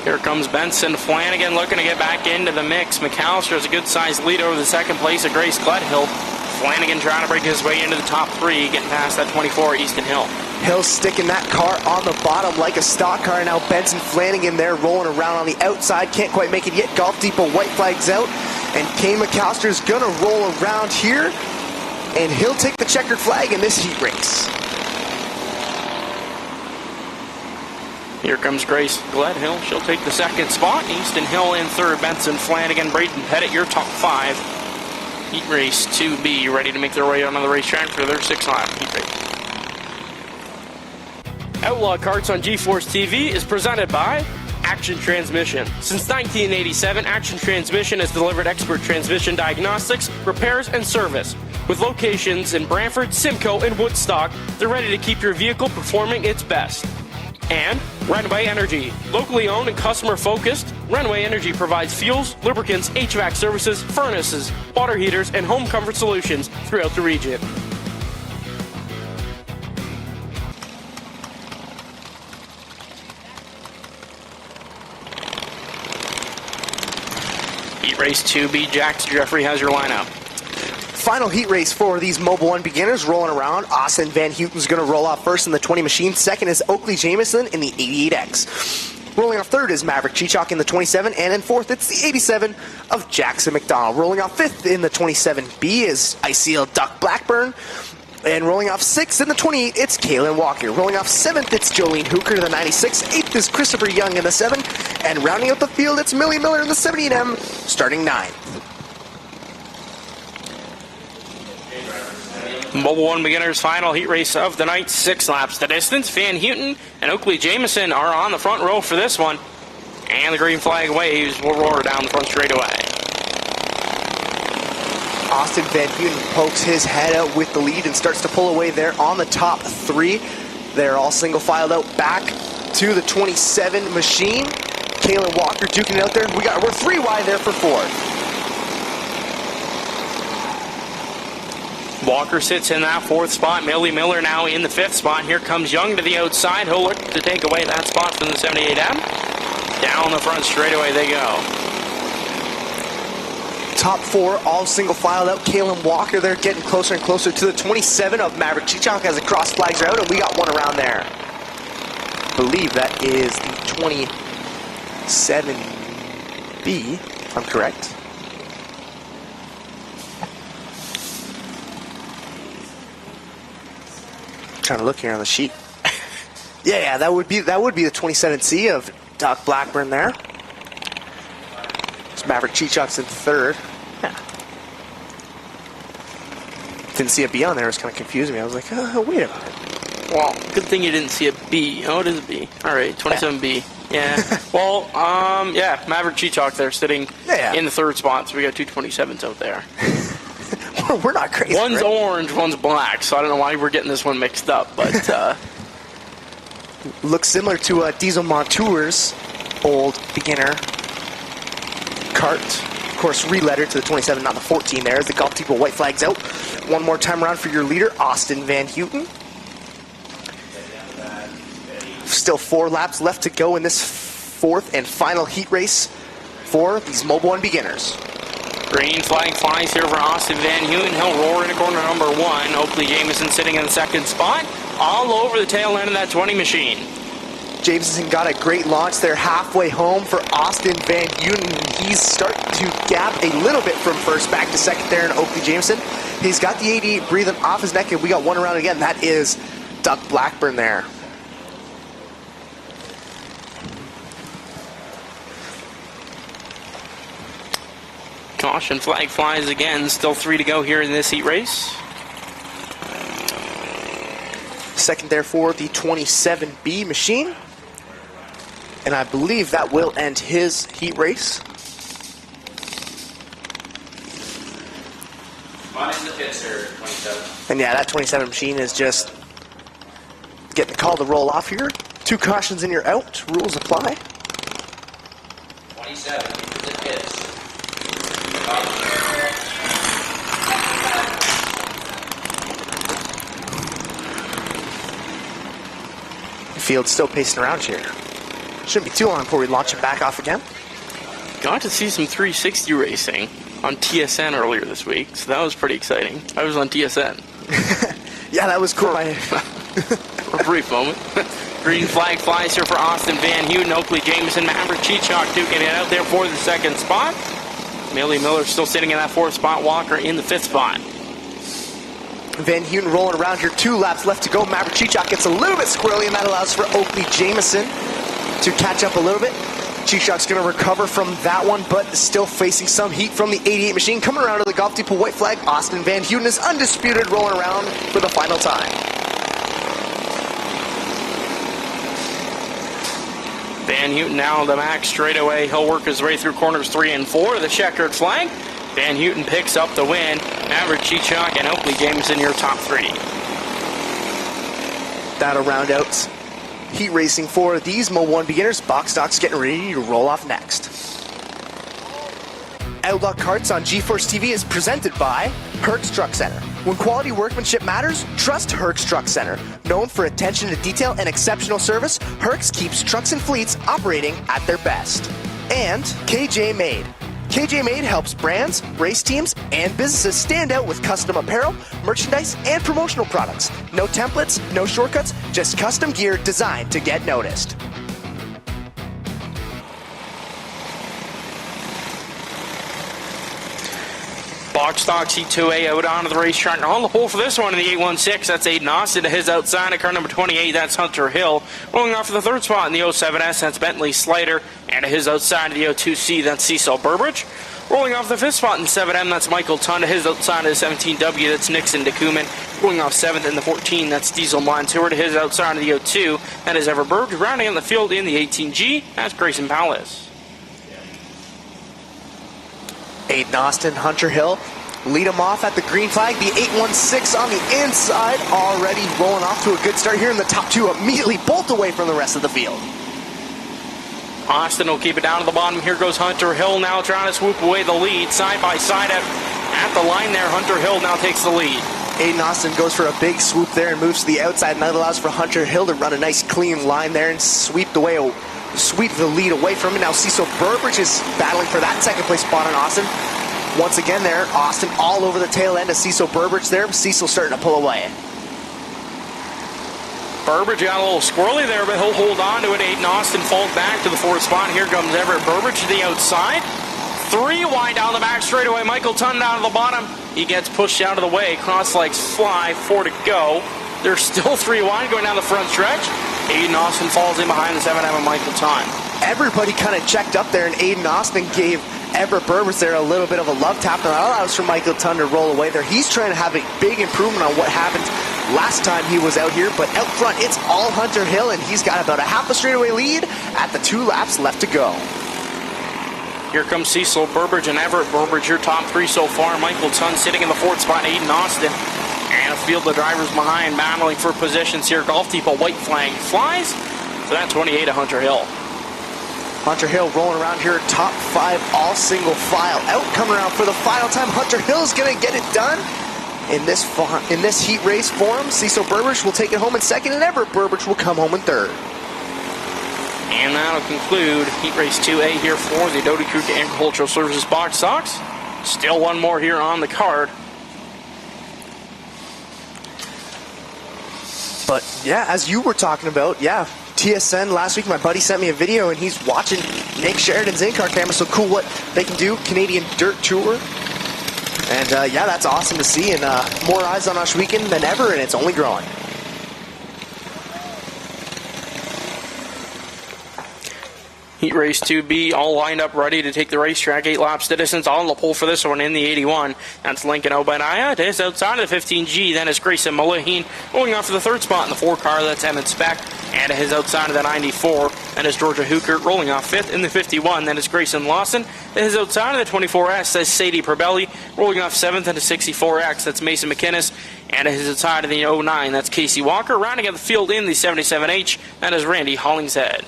Here comes Benson Flanagan looking to get back into the mix. McAllister has a good-sized lead over the 2nd place of Grace Gledhill. Flanagan trying to break his way into the top 3, getting past that 24 Easton Hill. Hill sticking that car on the bottom like a stock car. Now Benson Flanagan there rolling around on the outside. Can't quite make it yet. Golf Depot white flags out. And Kane McAllister is going to roll around here. And he'll take the checkered flag in this heat race. Here comes Grace Gledhill. She'll take the 2nd spot. Easton Hill in 3rd. Benson Flanagan, Braden Pettit, your top 5. Heat race 2B ready to make their way onto the racetrack for their 6th lap heat race. Outlaw Karts on GeForce TV is presented by Action Transmission. Since 1987, Action Transmission has delivered expert transmission diagnostics, repairs, and service. With locations in Brantford, Simcoe, and Woodstock, they're ready to keep your vehicle performing its best. And Runway Energy. Locally owned and customer focused, Runway Energy provides fuels, lubricants, HVAC services, furnaces, water heaters, and home comfort solutions throughout the region. Heat Race 2B, Jax Jeffrey has your lineup. Final heat race for these Mobile 1 beginners rolling around. Austin Van Houten's going to roll off first in the 20 machine. Second is Oakley Jameson in the 88X. Rolling off third is Maverick Chichok in the 27. And in fourth, it's the 87 of Jackson McDonald. Rolling off fifth in the 27B is Iceal Duck Blackburn. And rolling off sixth in the 28, it's Kaylin Walker. Rolling off seventh, it's Jolene Hooker in the 96. Eighth is Christopher Young in the 7. And rounding out the field, it's Millie Miller in the 78M, starting 9th. Mobile 1 beginners final heat race of the night, 6 laps the distance. Van Houten and Oakley Jameson are on the front row for this one. And the green flag waves will roar down the front straightaway. Austin Van Houten pokes his head out with the lead and starts to pull away there on the top 3. They're all single filed out back to the 27 machine. Kaylin Walker duking it out there. We're 3 wide there for 4th. Walker sits in that 4th spot. Millie Miller now in the 5th spot. Here comes Young to the outside. He'll look to take away that spot from the 78M. Down the front straightaway they go. Top 4 all single filed out. Kaylin Walker there getting closer and closer to the 27 of Maverick Chichok as the cross flags are out, and we got one around there. I believe that is the 27B, if I'm correct. Trying to look here on the sheet. yeah, that would be the 27C of Doc Blackburn there. It's Maverick Chichok's in 3rd. Yeah. Didn't see a B on there. It was kind of confusing me. I was like, oh, wait a minute. Well, good thing you didn't see a B. Oh, it is a B. All right, 27B. Yeah. Well, yeah, Maverick Chichok there sitting in the 3rd spot, so we got 2 27s out there. We're not crazy. One's orange, one's black, so I don't know why we're getting this one mixed up, but looks similar to Diesel Montour's old beginner cart. Of course, re-lettered to the 27, not the 14 there, as the Golf Depot white flag's out. One more time around for your leader, Austin Van Houten. Still 4 laps left to go in this 4th and final heat race for these Mobile 1 beginners. Green flag flies here for Austin Van Houten. He'll roar into corner number 1. Oakley Jameson sitting in the 2nd spot. All over the tail end of that 20 machine. Jameson got a great launch there halfway home for Austin Van Houten. He's starting to gap a little bit from 1st back to 2nd there in Oakley Jameson. He's got the 88 breathing off his neck, and we got one around again. That is Duck Blackburn there. Caution flag flies again. Still 3 to go here in this heat race. 2nd there for the 27B machine. And I believe that will end his heat race. One in the pits here, 27. And yeah, that 27 machine is just getting the call to roll off here. 2 cautions and you're out. Rules apply. 27 into the pits. Field's still pacing around here. Shouldn't be too long before we launch it back off again. Got to see some 360 racing on TSN earlier this week, so that was pretty exciting. I was on TSN. Yeah, that was cool. For a brief moment. Green flag flies here for Austin Van Houten, Oakley Jameson, Maverick Chichok duking it out there for the 2nd spot. Millie Miller still sitting in that 4th spot. Walker in the 5th spot. Van Houten rolling around here. 2 laps left to go. Maverick Chichok gets a little bit squirrely, and that allows for Oakley Jameson to catch up a little bit. Chichok's going to recover from that one, but still facing some heat from the 88 machine. Coming around to the Golf Depot white flag, Austin Van Houten is undisputed, rolling around for the final time. Van Houten now the max straightaway. He'll work his way through corners 3 and 4 to the checkered flag. Van Houten picks up the win. Maverick, Chichok, and Oakley James in your top 3. That'll round out heat racing for these Mo 1 beginners. Box stocks getting ready to roll off next. Outlaw Karts on GeForce TV is presented by Herc's Truck Center. When quality workmanship matters, trust Herc's Truck Center. Known for attention to detail and exceptional service, Herc's keeps trucks and fleets operating at their best. And KJ Made. KJ Made helps brands, race teams, and businesses stand out with custom apparel, merchandise, and promotional products. No templates, no shortcuts, just custom gear designed to get noticed. Box stock C2A out onto the racetrack. On the pole for this one in the 816, that's Aiden Austin. To his outside at car number 28, that's Hunter Hill. Rolling off for the third spot in the 07S, that's Bentley Slater. And to his outside of the 02C, that's Cecil Burbridge. Rolling off the fifth spot in 7M, that's Michael Tunn. To his outside of the 17W, that's Nixon DeCuman. Going off 7th in the 14, that's Diesel Montour. To his outside of the 02, that is Ever Burbridge. Rounding on the field in the 18G, that's Grayson Palace. Aiden Austin, Hunter Hill, lead him off at the green flag. The 816 on the inside, already rolling off to a good start here in the top 2, immediately bolt away from the rest of the field. Austin will keep it down to the bottom. Here goes Hunter Hill now trying to swoop away the lead. Side by side at the line there. Hunter Hill now takes the lead. Aiden Austin goes for a big swoop there and moves to the outside, and that allows for Hunter Hill to run a nice clean line there and sweep the lead away from him. Now Cecil Burbridge is battling for that second place spot on Austin. Once again there, Austin all over the tail end of Cecil Burbridge there. Cecil starting to pull away. Burbridge got a little squirrely there, but he'll hold on to it. Aiden Austin falls back to the fourth spot. Here comes Everett Burbridge to the outside. 3 wide down the back straightaway. Michael Tunn down to the bottom. He gets pushed out of the way. Cross legs fly. 4 to go. There's still 3 wide going down the front stretch. Aiden Austin falls in behind the 7M of Michael Tunn. Everybody kind of checked up there, and Aiden Austin gave Everett Burbridge there a little bit of a love tap, and that allows for Michael Tunn to roll away there. He's trying to have a big improvement on what happened last time he was out here, but out front, it's all Hunter Hill, and he's got about a half a straightaway lead at the 2 laps left to go. Here comes Cecil Burbridge and Everett Burbridge, your top 3 so far. Michael Tunn sitting in the 4th spot, Aiden Austin. And a field of drivers behind, battling for positions here. Golf Depot white flag flies. So that 28 of Hunter Hill. Hunter Hill rolling around here, top 5, all single file. Out coming around for the final time. Hunter Hill's going to get it done. In this heat race form, Cecil Burbridge will take it home in 2nd, and Everett Burbridge will come home in 3rd. And that'll conclude Heat Race 2A here for the Doty Creek Agricultural Services Box Stocks. Still one more here on the card. But yeah, as you were talking about, yeah, TSN last week, my buddy sent me a video, and he's watching Nick Sheridan's in-car camera. So cool what they can do. Canadian Dirt Tour. And yeah, that's awesome to see. And more eyes on Ohsweken than ever, and it's only growing. Heat Race 2B all lined up ready to take the racetrack. 8 laps to distance on the pole for this one in the 81. That's Lincoln Obadiah. It is outside of the 15G. Then it's Grayson Mulaheen going off for the 3rd spot in the 4 car. That's Emmett Speck. And to his outside of the 94. That is Georgia Hooker rolling off 5th in the 51. Then it's Grayson Lawson. To his outside of the 24S. That's Sadie Probelli rolling off 7th in the 64X. That's Mason McInnes. And to his outside of the 09. That's Casey Walker. Rounding out the field in the 77H. That is Randy Hollingshead.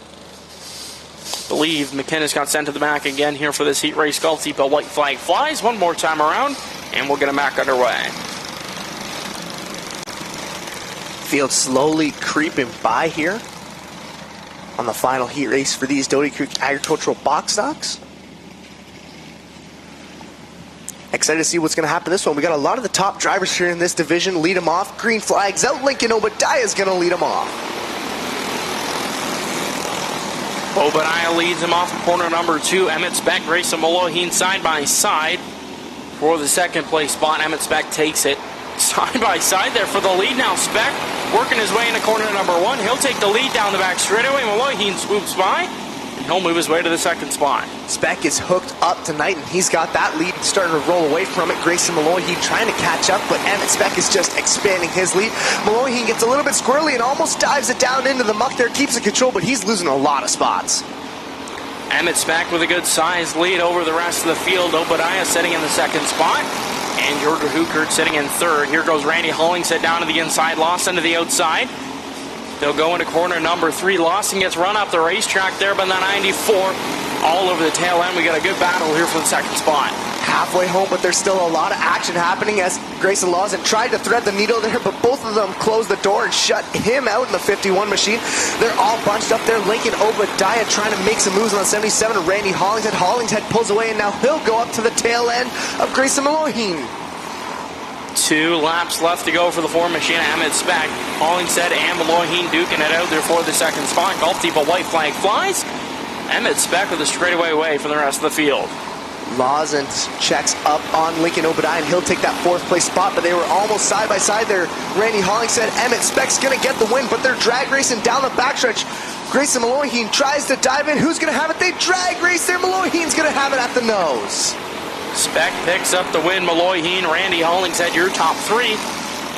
Believe McKinnis got sent to the back again here for this heat race. Golf Depot white flag flies one more time around, and we'll get him back underway. Field slowly creeping by here on the final heat race for these Doty Creek Agricultural Box Stocks. Excited to see what's going to happen this one. We got a lot of the top drivers here in this division. Lead them off. Green flags out. Lincoln Obadiah is going to lead them off. Obadiah leads him off in corner number 2. Emmett Speck, Grayson Mulaheen side by side for the 2nd place spot. Emmett Speck takes it side by side there for the lead. Now Speck working his way into corner number 1. He'll take the lead down the back straightaway. Mulaheen swoops by. He'll move his way to the second spot. Speck is hooked up tonight, and he's got that lead starting to roll away from it. Grayson Malloy trying to catch up, but Emmett Speck is just expanding his lead. Malloy gets a little bit squirrely and almost dives it down into the muck there, keeps it control, but he's losing a lot of spots. Emmett Speck with a good sized lead over the rest of the field. Obadiah sitting in the second spot. And Georgia Hookert sitting in third. Here goes Randy Hollingshead down to the inside. Lawson to the outside. They'll go into corner number 3. Lawson gets run up the racetrack there by the 94. All over the tail end. We got a good battle here for the second spot. Halfway home, but there's still a lot of action happening as Grayson Lawson tried to thread the needle there, but both of them closed the door and shut him out in the 51 machine. They're all bunched up there. Lincoln Obadiah trying to make some moves on the 77. Randy Hollingshead. Hollingshead pulls away, and now he'll go up to the tail end of Grayson Malloyheen. 2 laps left to go for the 4 machine. Emmett Speck, Hollingshead, and Malloyheen duking it out there for the second spot. Golf Depot white flag flies. Emmett Speck with a straightaway way for the rest of the field. Lawson checks up on Lincoln Obadiah, and he'll take that 4th place spot, but they were almost side by side there. Randy Hollingshead, Emmett Speck's going to get the win, but they're drag racing down the backstretch. Grayson Malloyheen tries to dive in. Who's going to have it? They drag race there. Malloyheen's going to have it at the nose. Speck picks up the win. Malloyheen, Randy Hollingshead, your top 3.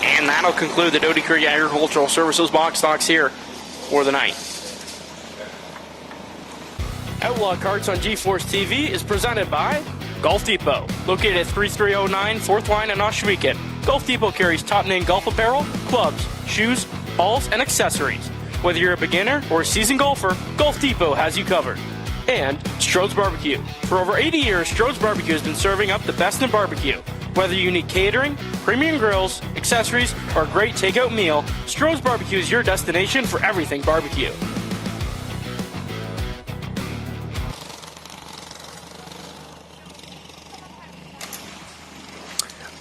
And that'll conclude the Doty Creek Agricultural Services box stocks here for the night. Outlaw Karts on GeForce TV is presented by Golf Depot, located at 3309 4th Line in Ohsweken. Golf Depot carries top-name golf apparel, clubs, shoes, balls, and accessories. Whether you're a beginner or a seasoned golfer, Golf Depot has you covered. And Strode's Barbecue. For over 80 years, Strode's Barbecue has been serving up the best in barbecue. Whether you need catering, premium grills, accessories, or a great takeout meal, Strode's Barbecue is your destination for everything barbecue.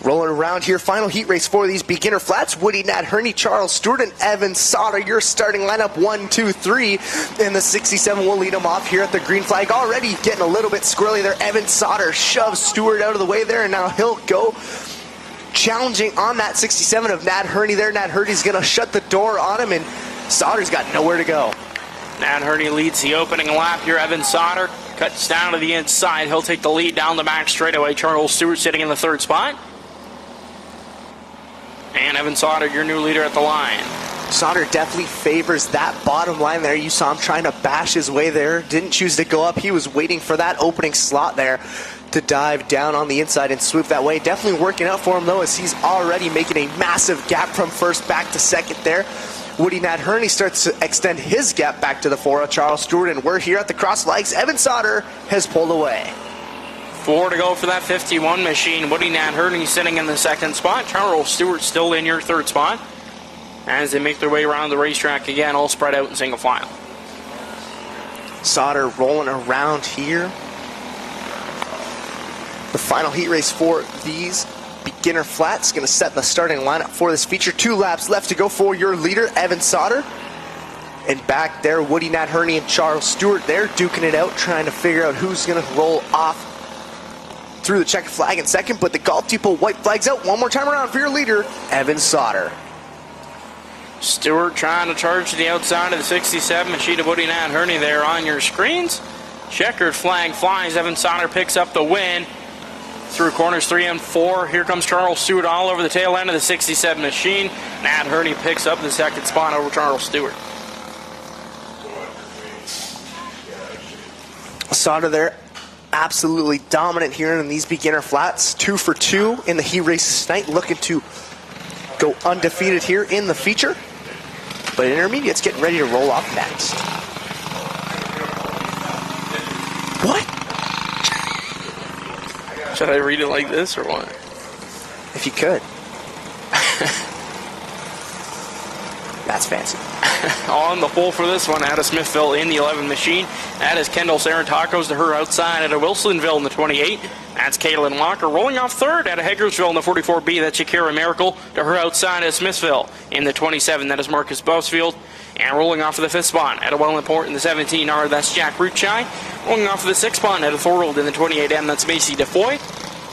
Rolling around here, final heat race for these beginner flats. Woody Nat Herney, Charles Stewart, and Evan Sauter. Your starting lineup 1, 2, 3. And the 67 will lead them off here at the green flag. Already getting a little bit squirrely there. Evan Sauter shoves Stewart out of the way there, and now he'll go challenging on that 67 of Nat Herney there. Nat Herney's going to shut the door on him, and Sauter's got nowhere to go. Nat Herney leads the opening lap here. Evan Sauter cuts down to the inside. He'll take the lead down the back straightaway. Charles Stewart sitting in the 3rd spot. And Evan Sauter, your new leader at the line. Sauter definitely favors that bottom line there. You saw him trying to bash his way there. Didn't choose to go up. He was waiting for that opening slot there to dive down on the inside and swoop that way. Definitely working out for him, though, as he's already making a massive gap from 1st back to 2nd there. Woody Nat Herney starts to extend his gap back to the 4 of Charles Stewart, and we're here at the cross flags. Evan Sauter has pulled away. 4 to go for that 51 machine. Woody Nat Herney sitting in the 2nd spot. Charles Stewart still in your 3rd spot. As they make their way around the racetrack again, all spread out in single file. Sauter rolling around here. The final heat race for these beginner flats. Going to set the starting lineup for this feature. 2 laps left to go for your leader, Evan Sauter. And back there, Woody Nat Herney and Charles Stewart. They're duking it out, trying to figure out who's going to roll off through the checkered flag in 2nd, but the Golf Depot white flag's out one more time around for your leader, Evan Sauter. Stewart trying to charge to the outside of the 67 machine of Woody Nat Herney there on your screens. Checkered flag flies. Evan Sauter picks up the win through corners 3 and 4. Here comes Charles Stewart all over the tail end of the 67 machine. Nat Herney picks up the 2nd spot over Charles Stewart. Sauter there, absolutely dominant here in these beginner flats. 2 for 2 in the heat races tonight, looking to go undefeated here in the feature. But intermediate's getting ready to roll off next. What? Should I read it like this or what? If you could. That's fancy. On the pole for this one, out of Smithville in the 11 machine. That is Kendall Sarantacos to her outside out of Wilsonville in the 28. That's Caitlin Walker rolling off 3rd out of Hagersville in the 44B. That's Shakira Miracle to her outside out of Smithville in the 27. That is Marcus Busfield. And rolling off of the 5th spot out of Wellingport in the 17R. That's Jack Ruchai. Rolling off of the 6th spot out of Thorold in the 28M. That's Macy DeFoy.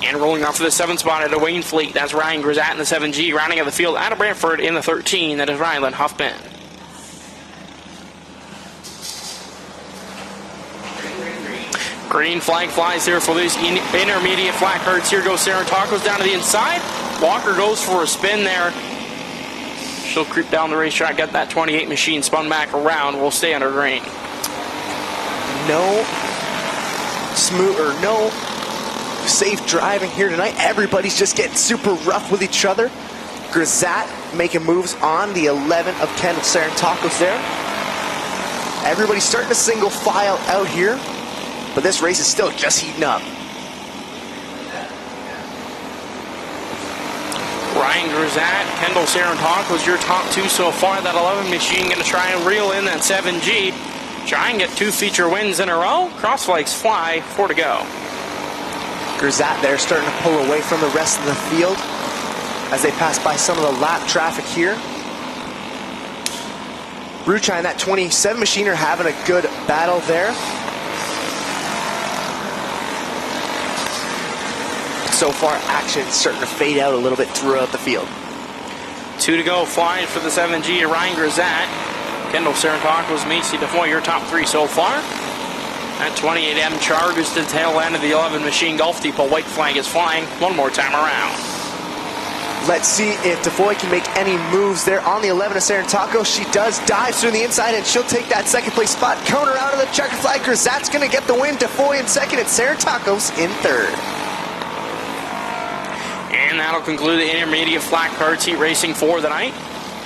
And rolling off of the 7th spot out of Wayne Fleet. That's Ryan Grisat in the 7G. Rounding out the field out of Brantford in the 13. That is Ryland Huffman. Green flag flies here for these intermediate flat carts. Here goes Sarah Tacos down to the inside. Walker goes for a spin there. She'll creep down the racetrack, get that 28 machine spun back around. We'll stay under green. No safe driving here tonight. Everybody's just getting super rough with each other. Grisat making moves on the 11 of Kendall Sarantakos there. Everybody's starting to single file out here, but this race is still just heating up. Ryan Grisat, Kendall Sarantakos, your top two so far. That 11 machine going to try and reel in that 7G. Try and get 2 feature wins in a row. Cross flags fly, 4 to go. Grisat there starting to pull away from the rest of the field as they pass by some of the lap traffic here. Bruchai and that 27 machine are having a good battle there. So far, action is starting to fade out a little bit throughout the field. 2 to go, flying for the 7G, Ryan Grisat. Kendall Sarantakos, Macy DeFoy, your top 3 so far. That 28M charges to the tail end of the 11 machine. Golf Depot white flag is flying one more time around. Let's see if DeFoy can make any moves there on the 11 of Sarantakos. She does, dives through the inside, and she'll take that second place spot. Counter out of the checkered flag. Grisat's going to get the win. DeFoy in second and Sarantakos in third. And that'll conclude the intermediate flat karts heat racing for the night.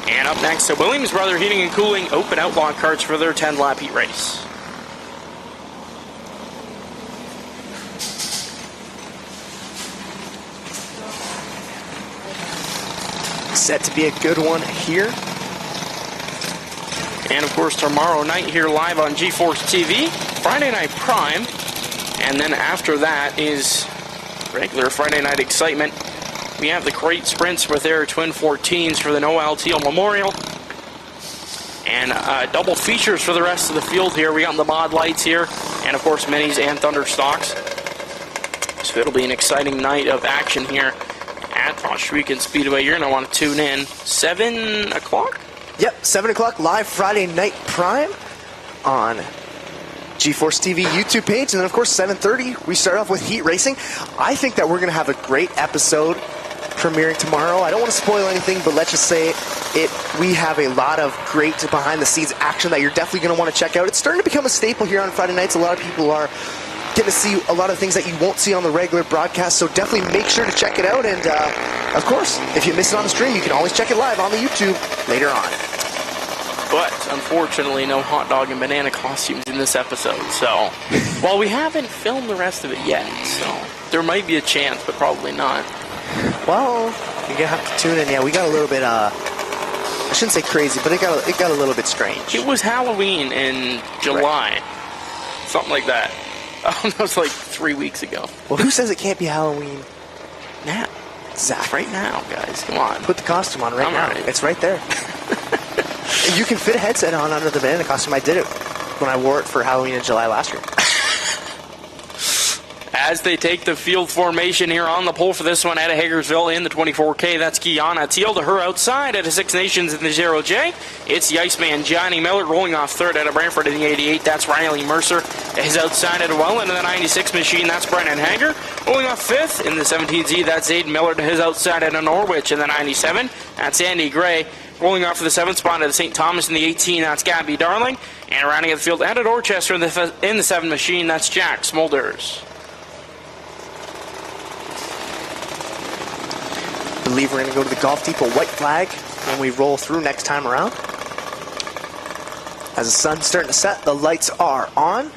And up next, the Williams Brother Heating and Cooling Open Outlaw karts for their 10-lap heat race. Set to be a good one here. And of course, tomorrow night here live on GeForce TV, Friday Night Prime. And then after that is regular Friday night excitement. We have the crate sprints with their twin 14s for the Noel Teal Memorial. And double features for the rest of the field here. We got the mod lights here. And of course, minis and thunder stocks. So it'll be an exciting night of action here at Ohsweken Speedway. You're going to want to tune in. 7 o'clock? Yep, 7 o'clock live Friday Night Prime on GeForce TV YouTube page. And then, of course, 7:30, we start off with heat racing. I think that we're going to have a great episode premiering tomorrow. I don't want to spoil anything, but let's just say we have a lot of great behind-the-scenes action that you're definitely going to want to check out. It's starting to become a staple here on Friday nights. A lot of people are getting to see a lot of things that you won't see on the regular broadcast, so definitely make sure to check it out. And, of course, if you miss it on the stream, you can always check it live on the YouTube later on. But, unfortunately, no hot dog and banana costumes in this episode, so... Well, we haven't filmed the rest of it yet, so there might be a chance, but probably not. Well, you're going to have to tune in. Yeah, we got a little bit, I shouldn't say crazy, but it got a little bit strange. It was Halloween in July. Right. Something like that. Oh, that was like 3 weeks ago. Well, who says it can't be Halloween? Now. Exactly. Right now, guys. Come on. Put the costume on right now. Right. It's right there. You can fit a headset on under the banana costume. I did it when I wore it for Halloween in July last year. As they take the field formation here on the pole for this one at Hagersville in the 24K, that's Kiana Teal to her outside at a Six Nations in the 0J. It's the Iceman Johnny Miller rolling off third at a Brantford in the 88. That's Riley Mercer. His outside at a Welland in the 96 machine. That's Brennan Hager. Rolling off fifth in the 17Z. That's Aiden Miller to his outside at a Norwich in the 97. That's Andy Gray. Rolling off for the 7th spot at the St. Thomas in the 18. That's Gabby Darling. And rounding out the field at a Dorchester in the 7 machine. That's Jack Smulders. I believe we're going to go to the Golf Depot white flag when we roll through next time around. As the sun's starting to set, the lights are on.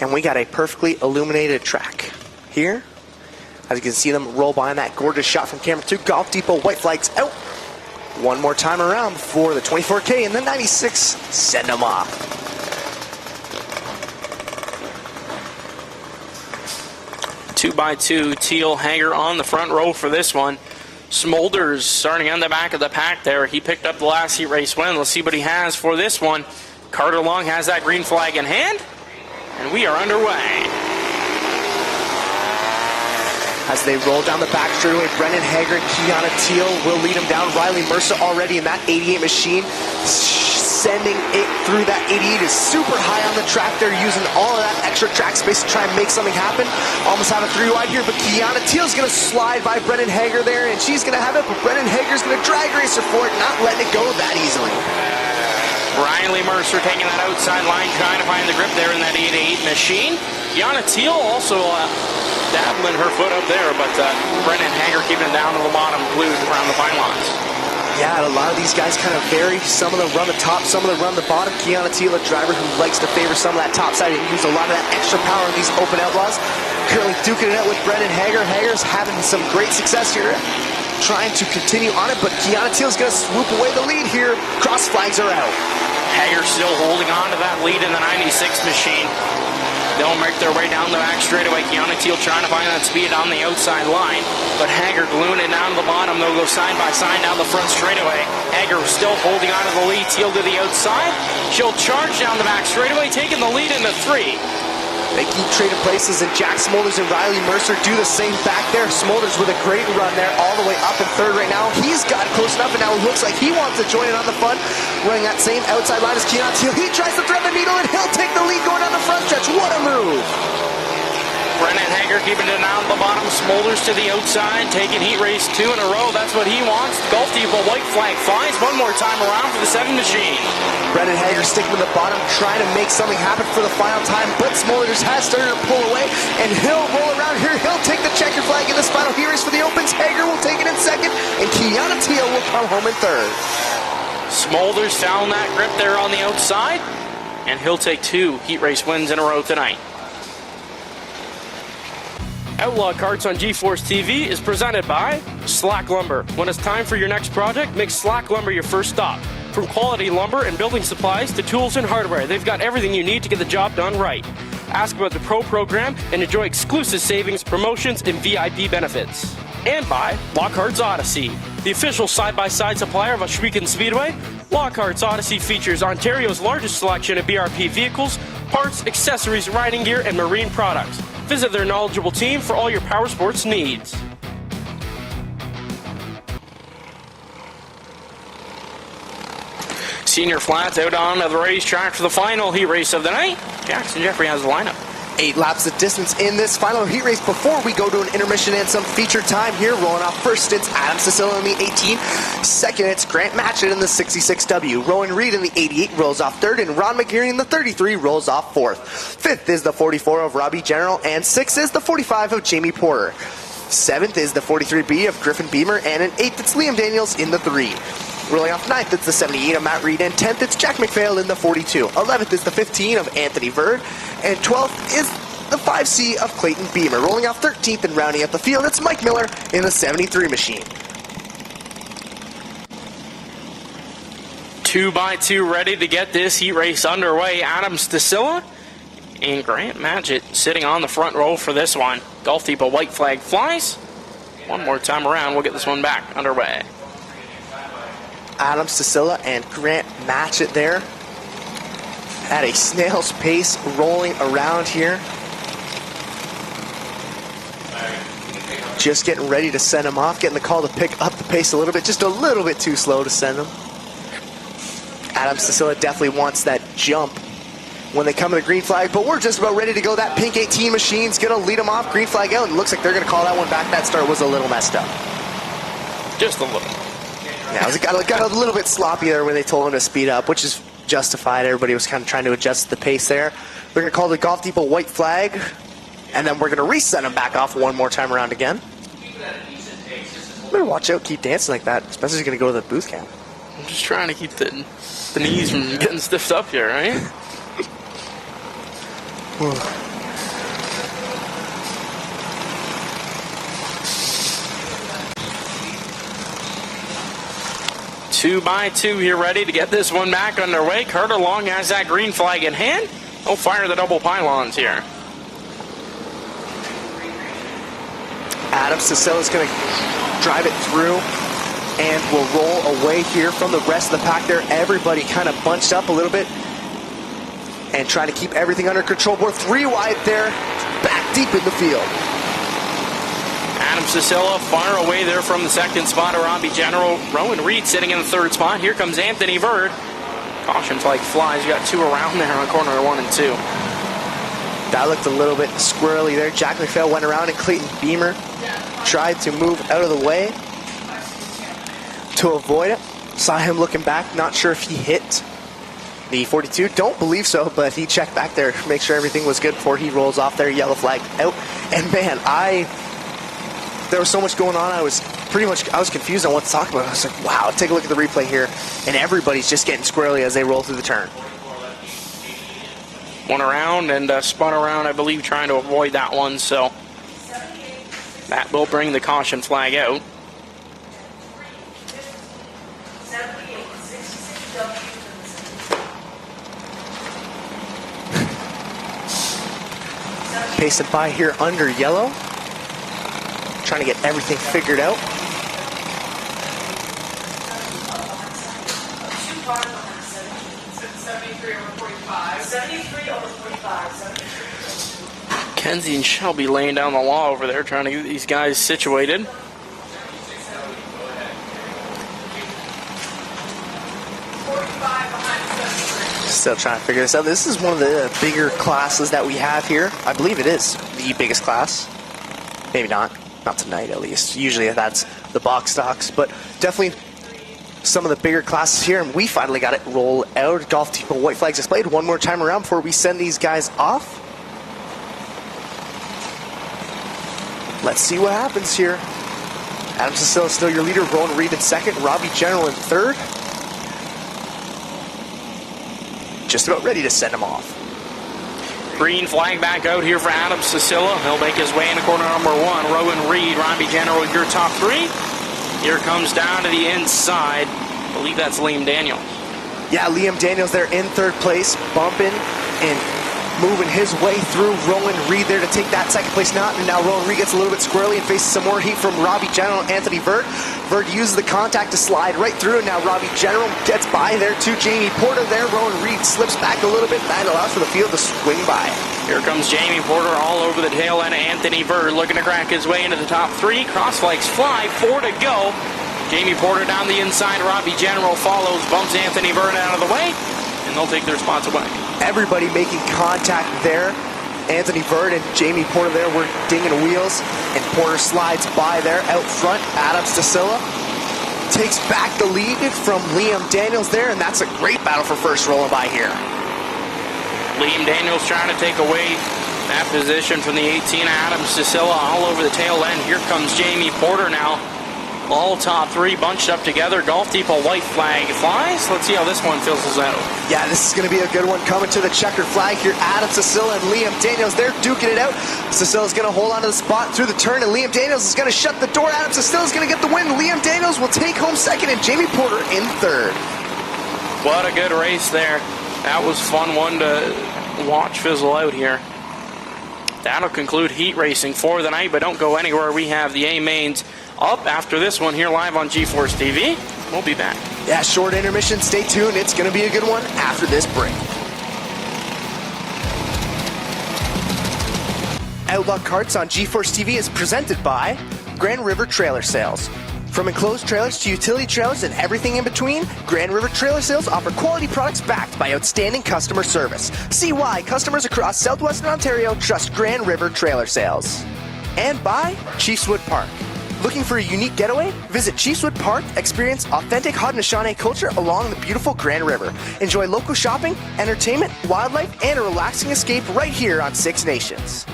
And we got a perfectly illuminated track here. As you can see them roll by in that gorgeous shot from camera 2. Golf Depot white flags out. One more time around before the 24K and the 96 send them off. Two by two, Teal Hager on the front row for this one. Smulders starting on the back of the pack there. He picked up the last heat race win. Let's see what he has for this one. Carter Long has that green flag in hand, and we are underway. As they roll down the back straightaway, Brennan Hager and Kiana Teal will lead them down. Riley Mercer already in that 88 machine, sending it through that 88 is super high on the track. They're using all of that extra track space to try and make something happen. Almost have a 3 wide here, but Kiana Teal's going to slide by Brennan Hager there, and she's going to have it, but Brennan Hager's going to drag race her for it, not letting it go that easily. Riley Mercer taking that outside line, trying to find the grip there in that 88 machine. Kiana Teal also dabbling her foot up there, but Brennan Hager keeping it down to the bottom, glued around the pylons. Yeah, a lot of these guys kind of vary. Some of them run the top, some of them run the bottom. Kiana Teal, a driver who likes to favor some of that top side and use a lot of that extra power in these open outlaws. Currently duking it out with Brennan Hager. Hager's having some great success here, trying to continue on it, but Kiana Teal's going to swoop away the lead here. Cross flags are out. Hager still holding on to that lead in the 96 machine. They'll make their way down the back straightaway. Kiana Teal trying to find that speed on the outside line, but Hager gluing it down to the bottom. They'll go side by side down the front straightaway. Hager still holding on to the lead. Teal to the outside. She'll charge down the back straightaway, taking the lead into 3. They keep trading places, and Jack Smolders and Riley Mercer do the same back there. Smolders with a great run there, all the way up in 3rd right now. He's got close enough, and now it looks like he wants to join in on the fun. Running that same outside line as Kiana Teal. He tries to thread the needle, and he'll take the lead going down the front stretch. What a move! Brennan Hager keeping it down the bottom. Smolders to the outside, taking heat race 2 in a row. That's what he wants. Golf Depot white flag flies one more time around for the 7 machine. Brennan Hager sticking with the bottom, trying to make something happen for the final time, but Smolders has started to pull away, and he'll roll around here. He'll take the checker flag in this final heat race for the opens. Hager will take it in 2nd, and Kiana Teal will come home in 3rd. Smolders found that grip there on the outside, and he'll take 2 heat race wins in a row tonight. Outlaw Karts on GeForce TV is presented by Slack Lumber. When it's time for your next project, make Slack Lumber your first stop. From quality lumber and building supplies to tools and hardware, they've got everything you need to get the job done right. Ask about the Pro Program and enjoy exclusive savings, promotions, and VIP benefits. And by Lockhart's Odyssey, the official side-by-side supplier of Ohsweken Speedway. Lockhart's Odyssey features Ontario's largest selection of BRP vehicles, parts, accessories, riding gear, and marine products. Visit their knowledgeable team for all your power sports needs. Senior Flats out on the racetrack for the final heat race of the night. Jackson Jeffrey has the lineup. 8 laps of distance in this final heat race before we go to an intermission and some feature time here. Rolling off first, it's Adam Cicilla in the 18. Second, it's Grant Matchett in the 66W. Rowan Reed in the 88 rolls off 3rd, and Ron McGeary in the 33 rolls off 4th. 5th is the 44 of Robbie General, and 6th is the 45 of Jamie Porter. 7th is the 43B of Griffin Beamer, and in 8th, it's Liam Daniels in the 3. Rolling off 9th, it's the 78 of Matt Reed, and 10th, it's Jack McPhail in the 42. 11th is the 15 of Anthony Verd, and 12th is the 5C of Clayton Beamer. Rolling off 13th and rounding up the field, it's Mike Miller in the 73 machine. 2x2 ready to get this heat race underway. Adam Stasilla and Grant Matchett sitting on the front row for this one. Golf Depot white flag flies. One more time around, we'll get this one back underway. Adam Stasilla and Grant Matchett there at a snail's pace rolling around here. Just getting ready to send him off, getting the call to pick up the pace a little bit, just a little bit too slow to send him. Adam Stasilla definitely wants that jump when they come to the green flag, but we're just about ready to go. That pink 18 machine's going to lead them off, green flag out, and it looks like they're going to call that one back. That start was a little messed up. Just a little. Yeah, it got a little bit sloppy there when they told him to speed up, which is justified. Everybody was kind of trying to adjust the pace there. We're going to call the Golf Depot white flag, and then we're going to reset him back off one more time around again. Better watch out, keep dancing like that, especially if you're going to go to the booth camp. I'm just trying to keep the knees from getting stiffed up here, right? Two by two here, ready to get this one back underway. Carter Long has that green flag in hand. He'll fire the double pylons here. Adam Stasilla is going to drive it through and will roll away here from the rest of the pack there. Everybody kind of bunched up a little bit and trying to keep everything under control. We're 3 wide there, back deep in the field. Cicilla far away there from the second spot. Robbie General. Rowan Reed sitting in the third spot. Here comes Anthony Bird. Caution flag flies. You got two around there on corner 1 and 2. That looked a little bit squirrely there. Jack McPhail went around and Clayton Beamer tried to move out of the way to avoid it. Saw him looking back, not sure if he hit the 42. Don't believe so, but he checked back there to make sure everything was good before he rolls off there, yellow flag out. And man, there was so much going on, I was confused on what to talk about. I was like, wow, take a look at the replay here, and everybody's just getting squirrely as they roll through the turn. One around and spun around, I believe, trying to avoid that one, so that will bring the caution flag out. Pacing by here under yellow, trying to get everything figured out. Kenzie and Shelby laying down the law over there, trying to get these guys situated. Still trying to figure this out. This is one of the bigger classes that we have here. I believe it is the biggest class. Maybe not. Not tonight, at least. Usually that's the box stocks, but definitely some of the bigger classes here, and we finally got it rolled out. Golf Depot white flags displayed one more time around before we send these guys off. Let's see what happens here. Adam Cicilla still your leader. Rowan Reed in second. Robbie General in third. Just about ready to send him off. Green flag back out here for Adam Cicilla. He'll make his way into corner number 1. Rowan Reed, Robbie General, your top 3. Here comes down to the inside. I believe that's Liam Daniels. Yeah, Liam Daniels there in third place, bumping and moving his way through Rowan Reed there to take that second place knot. And now Rowan Reed gets a little bit squirrely and faces some more heat from Robbie General and Anthony Vert. Vert uses the contact to slide right through, and now Robbie General gets by there to Jamie Porter there. Rowan Reed slips back a little bit. That allows for the field to swing by. Here comes Jamie Porter all over the tail end of Anthony Vert, looking to crack his way into the top 3. Cross flags fly, 4 to go. Jamie Porter down the inside. Robbie General follows, bumps Anthony Vert out of the way, and they'll take their spots away. Everybody making contact there. Anthony Vert and Jamie Porter there were dinging wheels, and Porter slides by there out front. Adam Cicilla takes back the lead from Liam Daniels there, and that's a great battle for first rolling by here. Liam Daniels trying to take away that position from the 18. Adam Cicilla all over the tail end. Here comes Jamie Porter now. All top 3 bunched up together. Golf Depot white flag flies. Let's see how this one fizzles out. Yeah, this is going to be a good one coming to the checkered flag here. Adam Cicilla and Liam Daniels, they're duking it out. Cicilla's going to hold on to the spot through the turn, and Liam Daniels is going to shut the door. Adam Cicilla's going to get the win. Liam Daniels will take home second, and Jamie Porter in third. What a good race there. That was fun one to watch fizzle out here. That'll conclude heat racing for the night, but don't go anywhere. We have the A-Mains up after this one here live on GeForce TV. We'll be back. Yeah, short intermission. Stay tuned. It's going to be a good one after this break. Outlaw Karts on GeForce TV is presented by Grand River Trailer Sales. From enclosed trailers to utility trailers and everything in between, Grand River Trailer Sales offer quality products backed by outstanding customer service. See why customers across southwestern Ontario trust Grand River Trailer Sales. And by Chiefswood Park. Looking for a unique getaway? Visit Chiefswood Park, experience authentic Haudenosaunee culture along the beautiful Grand River. Enjoy local shopping, entertainment, wildlife, and a relaxing escape right here on Six Nations.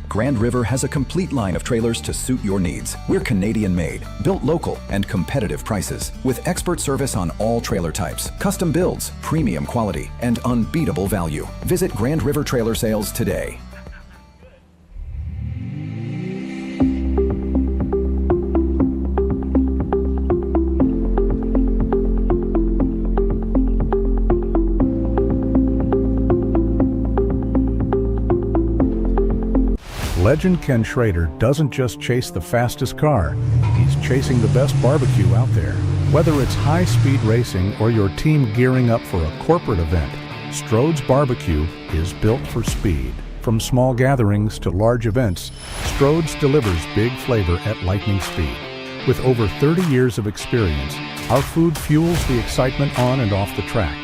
Grand River has a complete line of trailers to suit your needs. We're Canadian-made, built local, and competitive prices, with expert service on all trailer types, custom builds, premium quality, and unbeatable value. Visit Grand River Trailer Sales today. Legend Ken Schrader doesn't just chase the fastest car, he's chasing the best barbecue out there. Whether it's high-speed racing or your team gearing up for a corporate event, Strode's Barbecue is built for speed. From small gatherings to large events, Strode's delivers big flavor at lightning speed. With over 30 years of experience, our food fuels the excitement on and off the track.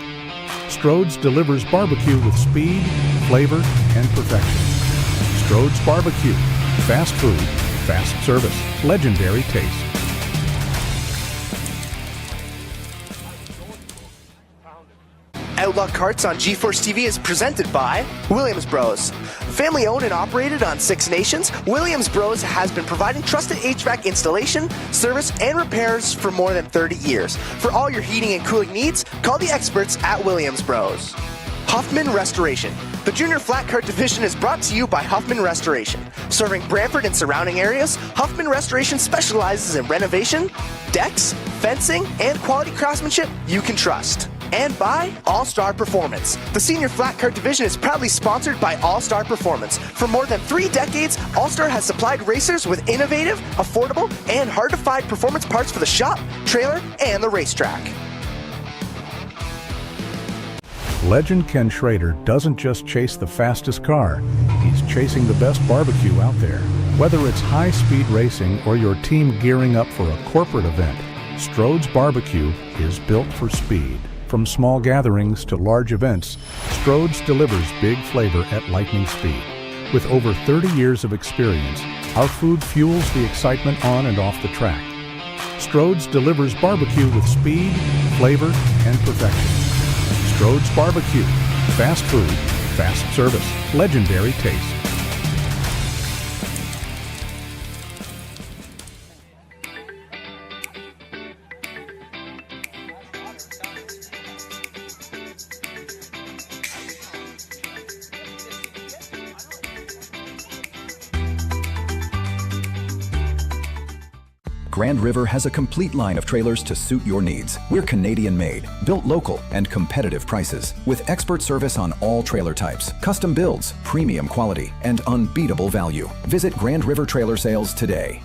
Strode's delivers barbecue with speed, flavor, and perfection. Strode's Barbecue. Fast food, fast service, legendary taste. Outlaw Karts on GeForce TV is presented by Williams Bros. Family owned and operated on 6 nations, Williams Bros has been providing trusted HVAC installation, service, and repairs for more than 30 years. For all your heating and cooling needs, call the experts at Williams Bros. Huffman Restoration. The Junior Flat Cart Division is brought to you by Huffman Restoration. Serving Brantford and surrounding areas, Huffman Restoration specializes in renovation, decks, fencing, and quality craftsmanship you can trust. And by All-Star Performance. The Senior Flat Cart Division is proudly sponsored by All-Star Performance. For more than 3 decades, All-Star has supplied racers with innovative, affordable, and hard-to-find performance parts for the shop, trailer, and the racetrack. Legend Ken Schrader doesn't just chase the fastest car, he's chasing the best barbecue out there. Whether it's high-speed racing or your team gearing up for a corporate event, Strode's Barbecue is built for speed. From small gatherings to large events, Strode's delivers big flavor at lightning speed. With over 30 years of experience, our food fuels the excitement on and off the track. Strode's delivers barbecue with speed, flavor, and perfection. Strode's Barbecue. Fast food, fast service, legendary taste. Grand River has a complete line of trailers to suit your needs. We're Canadian-made, built local, and competitive prices. With expert service on all trailer types, custom builds, premium quality, and unbeatable value. Visit Grand River Trailer Sales today.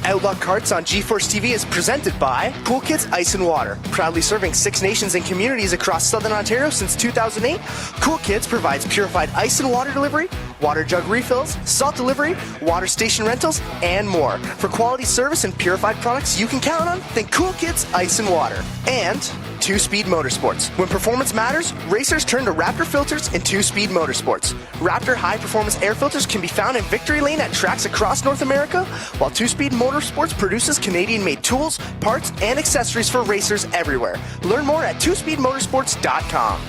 Outlaw Karts on GeForce TV is presented by Cool Kids Ice and Water. Proudly serving 6 nations and communities across Southern Ontario since 2008, Cool Kids provides purified ice and water delivery, water jug refills, salt delivery, water station rentals, and more. For quality service and purified products you can count on, think Cool Kids Ice and Water. And 2-Speed Motorsports. When performance matters, racers turn to Raptor filters and 2-Speed Motorsports. Raptor high-performance air filters can be found in Victory Lane at tracks across North America, while 2-Speed Motorsports produces Canadian-made tools, parts, and accessories for racers everywhere. Learn more at 2speedmotorsports.com.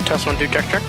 Test 1, 2, check, check.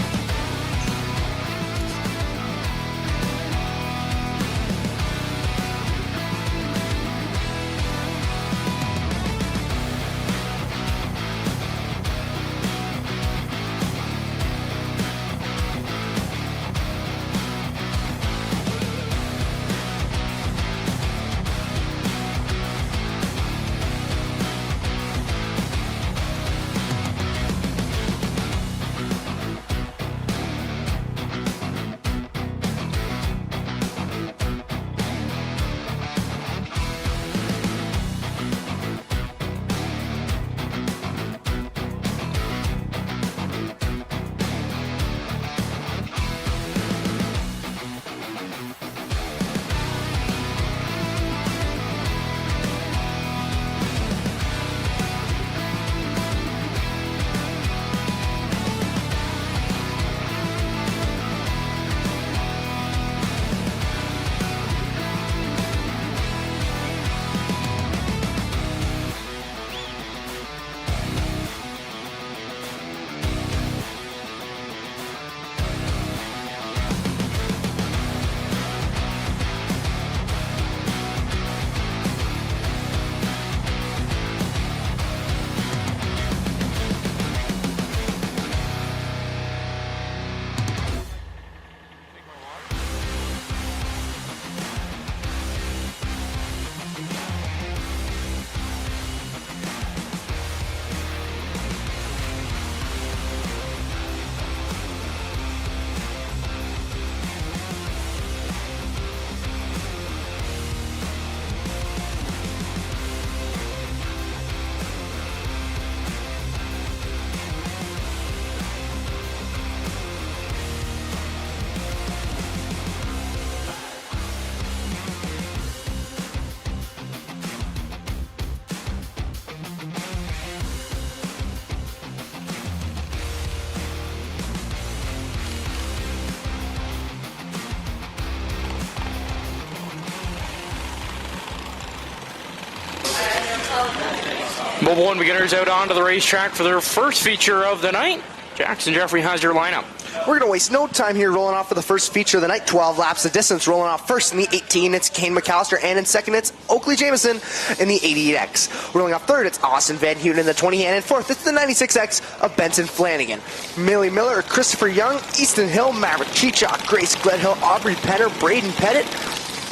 Mobile One beginners out onto the racetrack for their first feature of the night. Jackson Jeffrey has your lineup. We're going to waste no time here rolling off for the first feature of the night. 12 laps of distance. Rolling off first in the 18, it's Kane McAllister. And in second, it's Oakley Jameson in the 88X. Rolling off third, it's Austin Van Houten in the 20. And in fourth, it's the 96X of Benson Flanagan. Millie Miller, Christopher Young, Easton Hill, Maverick Cheechak, Grace Gledhill, Aubrey Penner, Braden Pettit,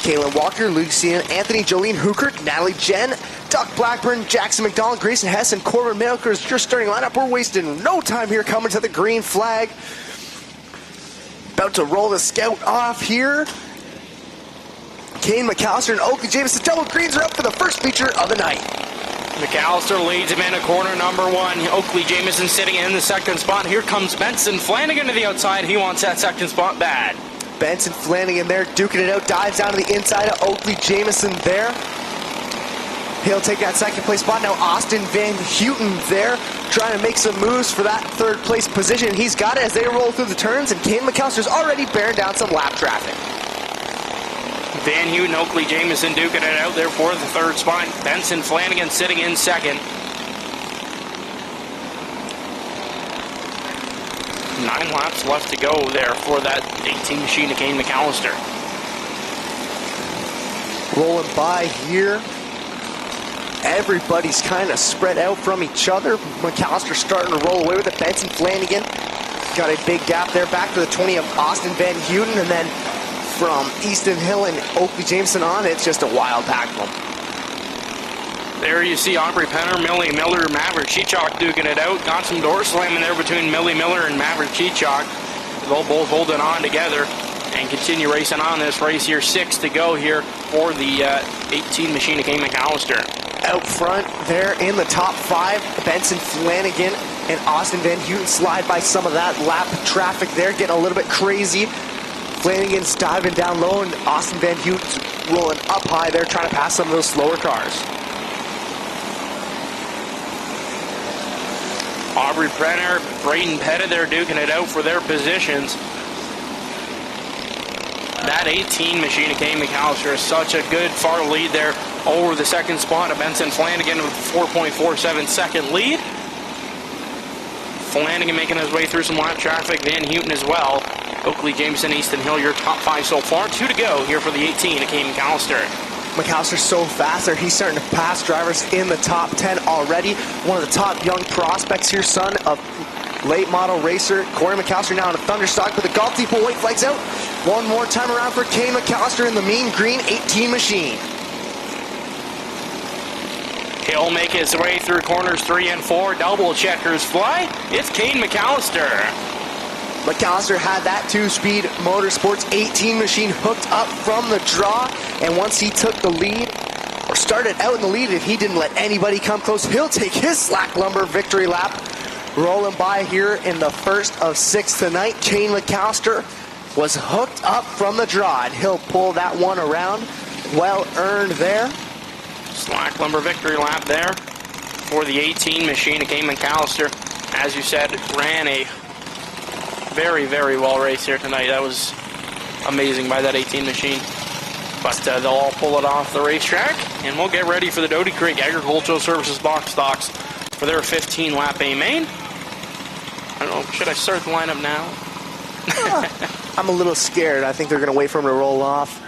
Kayla Walker, Lucian Anthony, Jolene Hookert, Natalie Jen, Duck Blackburn, Jackson McDonald, Grayson Hess, and Corbin Mailker is your starting lineup. We're wasting no time here coming to the green flag. About to roll the scout off here. Kane McAllister and Oakley Jameson double greens are up for the first feature of the night. McAllister leads him into corner number one. Oakley Jameson sitting in the second spot. Here comes Benson Flanagan to the outside. He wants that second spot bad. Benson Flanagan there duking it out, dives down to the inside of Oakley Jameson there. He'll take that second place spot. Now Austin Van Houten there trying to make some moves for that third place position. He's got it as they roll through the turns, and Kane McAllister's already bearing down some lap traffic. Van Houten, Oakley Jameson duking it out there for the third spot. Benson Flanagan sitting in second. 9 laps left to go there for that 18 machine of Kane McAllister. Rolling by here. Everybody's kind of spread out from each other. McAllister starting to roll away with it. Benson Flanagan got a big gap there back to the 20 of Austin Van Houten, and then from Easton Hill and Oakley Jameson on, it's just a wild pack of them. There you see Aubrey Penner, Millie Miller, Maverick Cheechak duking it out. Got some door slamming there between Millie Miller and Maverick Cheechak. They'll both holding on together and continue racing on this race here. 6 to go here for the 18 machine of Kane McAllister. Out front there in the top 5, Benson Flanagan and Austin Van Houten slide by some of that lap traffic there, getting a little bit crazy. Flanagan's diving down low, and Austin Van Houten's rolling up high there, trying to pass some of those slower cars. Aubrey Brenner, Braden Pettit there duking it out for their positions. That 18 machine of Kane McAllister is such a good far lead there over the second spot of Benson Flanagan with 4.47 second lead. Flanagan making his way through some lap traffic, Van Houten as well. Oakley, Jameson, Easton Hill, your top 5 so far. 2 to go here for the 18 of Kane McAllister. McAllister's so fast there, he's starting to pass drivers in the top 10 already. One of the top young prospects here, son of late model racer Corey McAllister, now in a Thunderstock, but the Golf Depot white flag's out. One more time around for Kane McAllister in the mean green 18 machine. He'll make his way through corners 3 and 4. Double checkers fly. It's Kane McAllister. McAllister had that 2-speed Motorsports 18 machine hooked up from the draw, and once he took the lead, or started out in the lead, if he didn't let anybody come close, he'll take his Slack Lumber victory lap. Rolling by here in the first of 6 tonight, Kane McAllister was hooked up from the draw, and he'll pull that one around. Well earned there. Slack Lumber victory lap there for the 18 machine of Kane McAllister. As you said, ran a very, very well race here tonight. That was amazing by that 18 machine. But they'll all pull it off the racetrack, and we'll get ready for the Doty Creek Agricultural Services box stocks for their 15 lap A main. I don't know, should I start the lineup now? I'm a little scared. I think they're going to wait for him to roll off.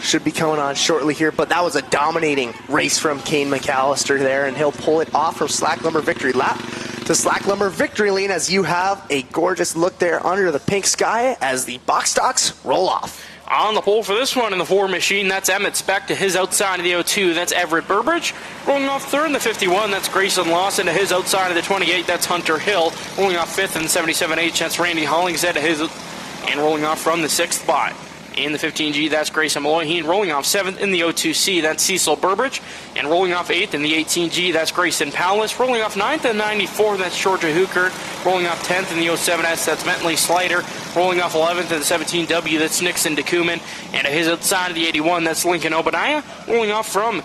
Should be coming on shortly here, but that was a dominating race from Kane McAllister there, and he'll pull it off from Slack Lumber victory lap to Slack Lumber victory lane as you have a gorgeous look there under the pink sky as the box stocks roll off. On the pole for this one in the 4 machine, that's Emmett Speck to his outside of the 02. That's Everett Burbridge. Rolling off third in the 51, that's Grayson Lawson to his outside of the 28. That's Hunter Hill. Rolling off fifth in the 77H, that's Randy Hollingshead to his, and rolling off from the 6th spot. In the 15G, that's Grayson Malloy. Rolling off 7th in the 02C, that's Cecil Burbridge. And rolling off 8th in the 18G, that's Grayson Powless. Rolling off 9th in the 94, that's Georgia Hooker. Rolling off 10th in the 07S, that's Bentley Slider. Rolling off 11th in the 17W, that's Nixon DeCuman. And at his outside of the 81, that's Lincoln Obadiah. Rolling off from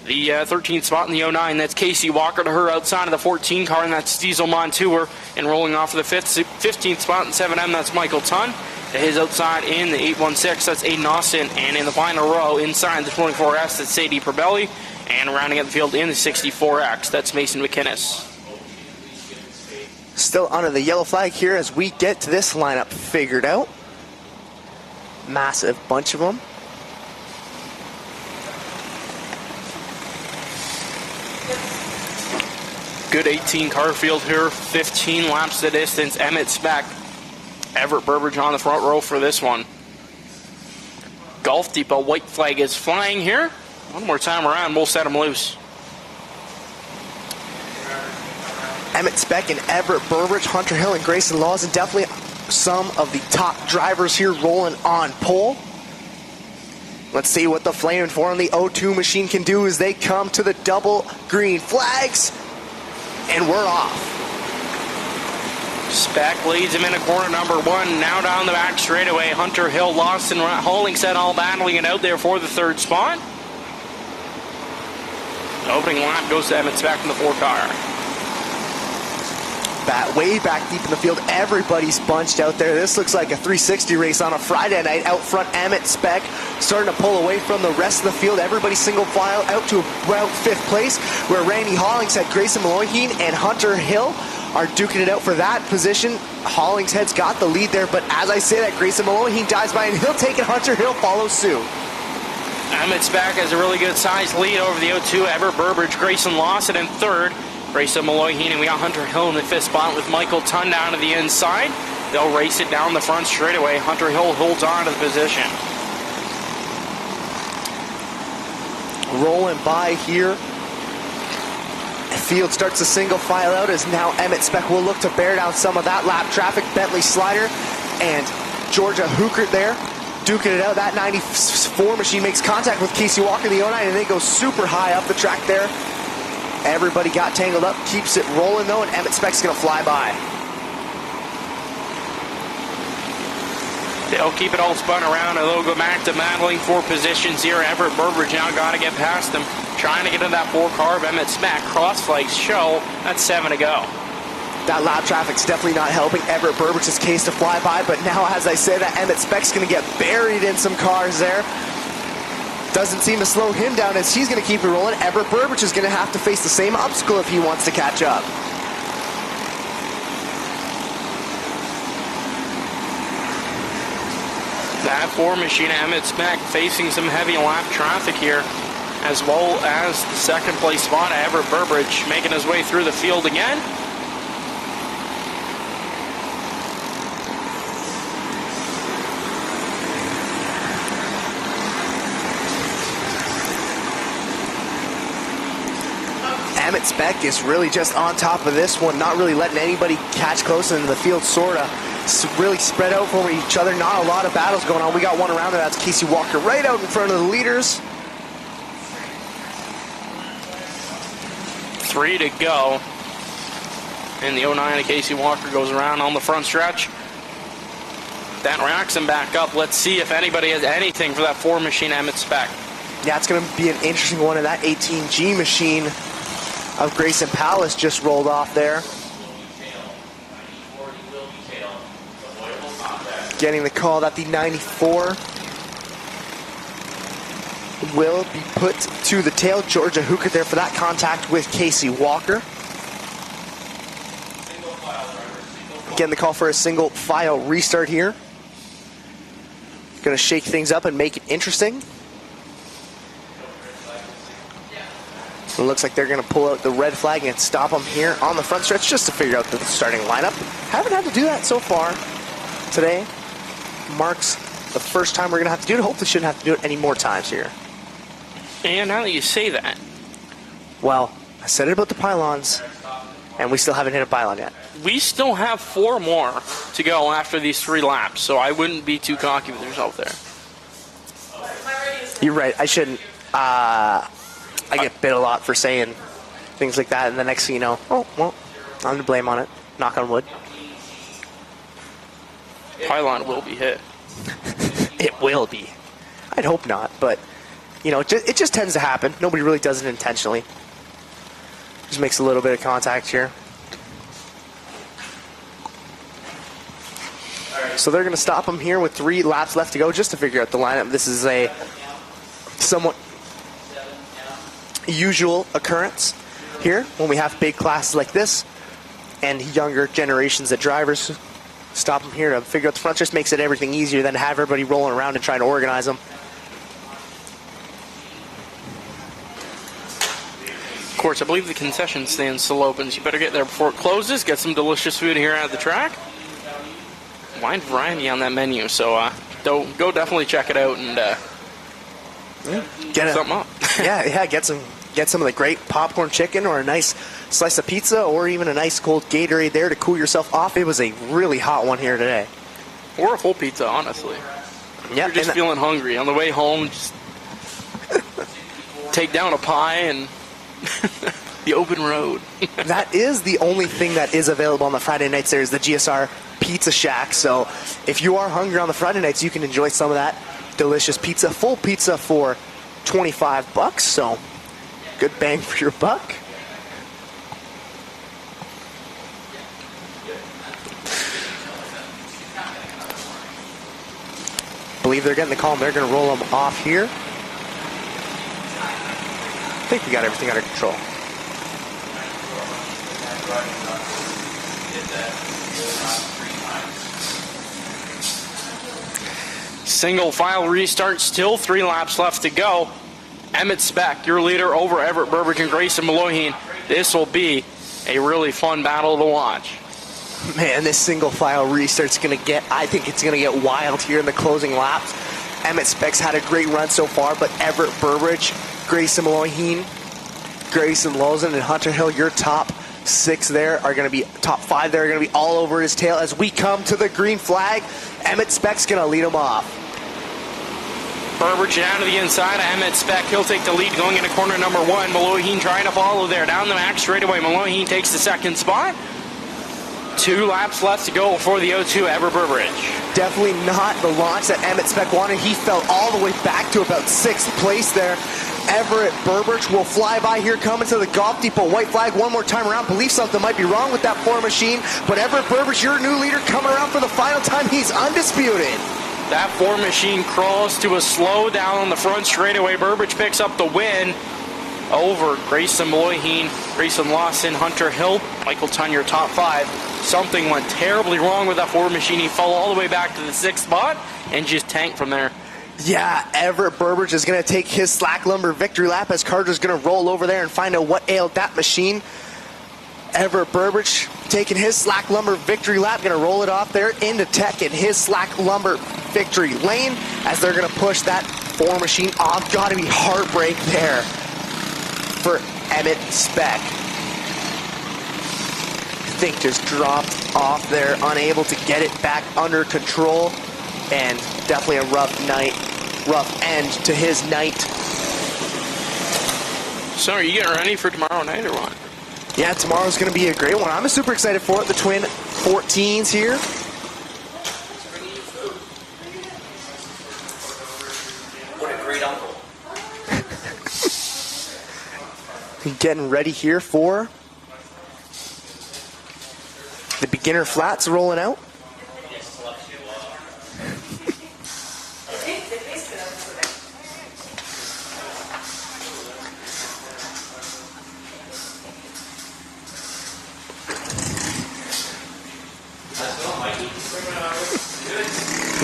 the 13th spot in the 09, that's Casey Walker to her outside of the 14 car, and that's Diesel Montour. And rolling off of the 15th spot in 7M, that's Michael Tunn. his outside in the 816, that's Aiden Austin. And in the final row, inside the 24S, that's Sadie Probelli. And rounding out the field in the 64X, that's Mason McInnes. Still under the yellow flag here as we get to this lineup figured out. Massive bunch of them. Good 18 car field here, 15 laps the distance. Emmett Speck, Everett Burbridge on the front row for this one. Golf Depot white flag is flying here. One more time around, we'll set them loose. Emmett Speck and Everett Burbridge, Hunter Hill and Grayson Lawson, definitely some of the top drivers here rolling on pole. Let's see what the Flame Four on the O2 machine can do as they come to the double green flags. And we're off. Speck leads him into corner number 1. Now down the back straightaway. Hunter Hill, Lawson, Hollingshead all battling it out there for the third spot. Opening lap goes to Emmett Speck in the 4 car. Way back deep in the field, everybody's bunched out there. This looks like a 360 race on a Friday night. Out front, Emmett Speck starting to pull away from the rest of the field. Everybody single file out to about 5th place, where Randy Hollingshead, Grayson Malloyheen, and Hunter Hill are duking it out for that position. Hollingshead's got the lead there, but as I say that, Grayson Malloyheen dives by and Hill taking Hunter Hill follows suit. Emmett Speck has a really good size lead over the O2. Everett Burbridge, Grayson Lawson in 3rd. Grayson Malloyheen, and we got Hunter Hill in the 5th spot with Michael Tunn down to the inside. They'll race it down the front straightaway. Hunter Hill holds on to the position. Rolling by here. Field starts to single file out as now Emmett Speck will look to bear down some of that lap traffic. Bentley Slider and Georgia Hookert there duking it out. That 94 machine makes contact with Casey Walker, the 09, and they go super high up the track there. Everybody got tangled up, keeps it rolling though, and Emmett Speck's gonna fly by. They'll keep it all spun around, and they'll go back to battling for positions here. Everett Burbridge now got to get past them, trying to get into that 4 car of Emmett Speck. Cross flags show, that's 7 to go. That lap traffic's definitely not helping Everett Burbridge's case to fly by, but now as I say that, Emmett Speck's gonna get buried in some cars there. Doesn't seem to slow him down as he's going to keep it rolling. Everett Burbridge is going to have to face the same obstacle if he wants to catch up. That 4 machine, Emmett Speck, facing some heavy lap traffic here, as well as the 2nd place spot, Everett Burbridge making his way through the field again. Emmett Speck is really just on top of this one, not really letting anybody catch close into the field, sort of really spread out from each other. Not a lot of battles going on. We got one around there. That's Casey Walker right out in front of the leaders. 3 to go. And the 09 of Casey Walker goes around on the front stretch. That racks him back up. Let's see if anybody has anything for that 4 machine, Emmett Speck. Yeah, it's going to be an interesting one. And that 18G machine of Grayson Palace just rolled off there. Getting the call that the 94 will be put to the tail. Georgia Hookert there for that contact with Casey Walker. Getting the call for a single file restart here. Going to shake things up and make it interesting. It looks like they're going to pull out the red flag and stop them here on the front stretch just to figure out the starting lineup. Haven't had to do that so far today. Marks the first time we're going to have to do it. Hopefully shouldn't have to do it any more times here. And now that you say that. Well, I said it about the pylons, and we still haven't hit a pylon yet. We still have 4 more to go after these 3 laps, so I wouldn't be too cocky with yourself there. You're right. I shouldn't. I get bit a lot for saying things like that, and the next thing you know, oh, well, I'm to blame on it. Knock on wood. Pylon will be hit. It will be. I'd hope not, but, you know, it just tends to happen. Nobody really does it intentionally. Just makes a little bit of contact here. So they're going to stop him here with 3 laps left to go just to figure out the lineup. This is a somewhat usual occurrence here when we have big classes like this and younger generations of drivers. Stop them here to figure out the front. Just makes it everything easier than to have everybody rolling around and trying to organize them. Of course, I believe the concession stand still open, so you better get there before it closes. Get some delicious food here at the track. Wide variety on that menu, so go definitely check it out and Get something up. yeah, get some of the great popcorn chicken or a nice slice of pizza or even a nice cold Gatorade there to cool yourself off. It was a really hot one here today. Or a full pizza, honestly. Yeah, You're just feeling hungry. On the way home, just take down a pie and the open road. That is the only thing that is available on the Friday nights. There is the GSR Pizza Shack. So if you are hungry on the Friday nights, you can enjoy some of that delicious pizza. Full pizza for $25. So good bang for your buck. I believe they're getting the call and they're going to roll them off here. I think we got everything under control. Single file restart, still 3 laps left to go. Emmett Speck, your leader over Everett Burbridge and Grayson Malloheen. This will be a really fun battle to watch. Man, this single file restart's going to get, I think it's going to get wild here in the closing laps. Emmett Speck's had a great run so far, but Everett Burbridge, Grayson Malloheen, Grayson Lozen, and Hunter Hill, your top 6 there are going to be, top 5 there are going to be all over his tail as we come to the green flag. Emmett Speck's going to lead him off. Burbridge down to the inside of Emmett Speck. He'll take the lead going into corner number 1. Malloheen trying to follow there. Down the max straightaway. Malloheen takes the 2nd spot. 2 laps left to go for the O2 Everett Burbridge. Definitely not the launch that Emmett Speck wanted. He fell all the way back to about 6th place there. Everett Burbridge will fly by here, coming to the Golf Depot white flag one more time around. Believe something might be wrong with that 4 machine, but Everett Burbridge, your new leader, coming around for the final time. He's undisputed. That 4 machine crawls to a slow down on the front straightaway. Burbridge picks up the win over Grayson Malloheen, Grayson Lawson, Hunter Hill, Michael Tunyer, top 5. Something went terribly wrong with that 4 machine. He fell all the way back to the 6th spot and just tanked from there. Yeah, Everett Burbridge is going to take his slack lumber victory lap as Carter's going to roll over there and find out what ailed that machine. Everett Burbridge taking his slack lumber victory lap, going to roll it off there into Tech in his slack lumber victory lane as they're going to push that 4 machine off. Got to be heartbreak there for Emmett Speck. I think just dropped off there, unable to get it back under control, and definitely a rough end to his night. So are you getting ready for tomorrow night or what? Yeah, tomorrow's going to be a great one. I'm super excited for it. The twin 14s here. What a great uncle. Getting ready here for the beginner flats rolling out.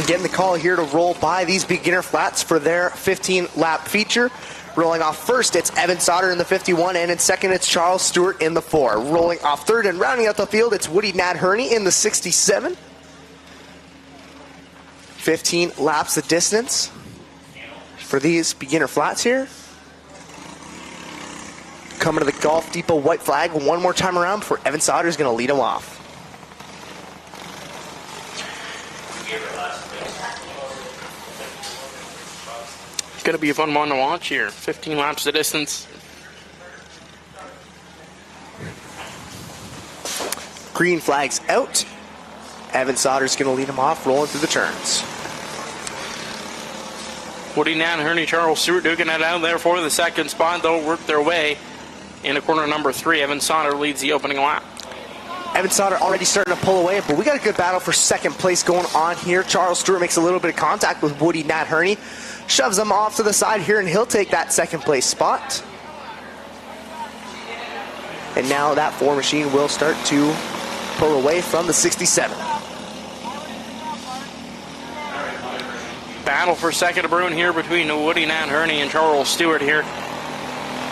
Getting the call here to roll by these beginner flats for their 15-lap feature. Rolling off first, it's Evan Sauter in the 51, and in second, it's Charles Stewart in the 4. Rolling off third and rounding out the field, it's Woody Nadherney in the 67. 15 laps of distance for these beginner flats here. Coming to the Golf Depot white flag one more time around before Evan Sauter is going to lead them off. It's going to be a fun one to watch here. 15 laps of distance. Green flag's out. Evan Sauter's going to lead him off, rolling through the turns. Woody Nadherney, Charles Stewart duking it out there for the 2nd spot. They'll work their way into corner number 3. Evan Sauter leads the opening lap. Evan Sauter already starting to pull away, but we got a good battle for second place going on here. Charles Stewart makes a little bit of contact with Woody Nat Herney, shoves him off to the side here, and he'll take that second place spot. And now that 4 machine will start to pull away from the 67. Battle for second to Bruin here between Woody Nat Herney and Charles Stewart here.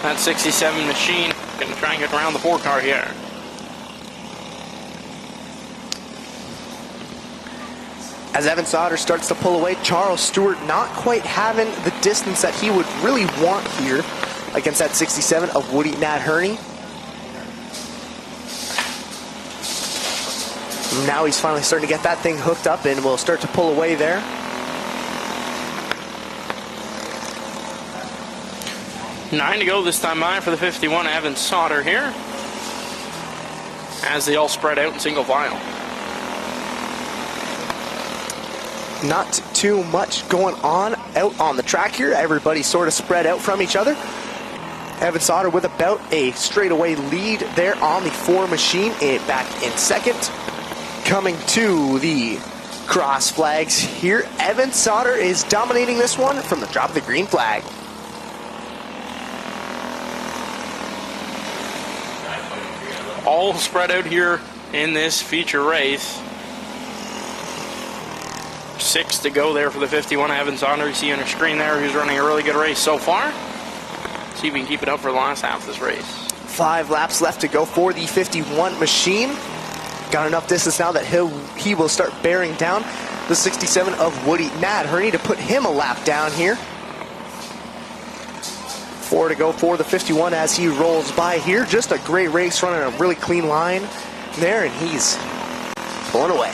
That 67 machine going to try and get around the 4 car here. As Evan Sauter starts to pull away, Charles Stewart not quite having the distance that he would really want here against that 67 of Woody Nat Herney. Now he's finally starting to get that thing hooked up and will start to pull away there. Nine to go this time by for the 51 Evan Sauter here, as they all spread out in single file. Not too much going on out on the track here. Everybody sort of spread out from each other. Evan Sauter with about a straightaway lead there on the 4 machine, back in second. Coming to the cross flags here, Evan Sauter is dominating this one from the drop of the green flag. All spread out here in this feature race. 6 to go there for the 51 Evan Sauter. You see on your screen there, who's running a really good race so far. See if we can keep it up for the last half of this race. 5 laps left to go for the 51 machine. Got enough distance now that he will start bearing down the 67 of Woody Nat Herney to put him a lap down here. 4 to go for the 51 as he rolls by here. Just a great race, running a really clean line there, and he's pulling away.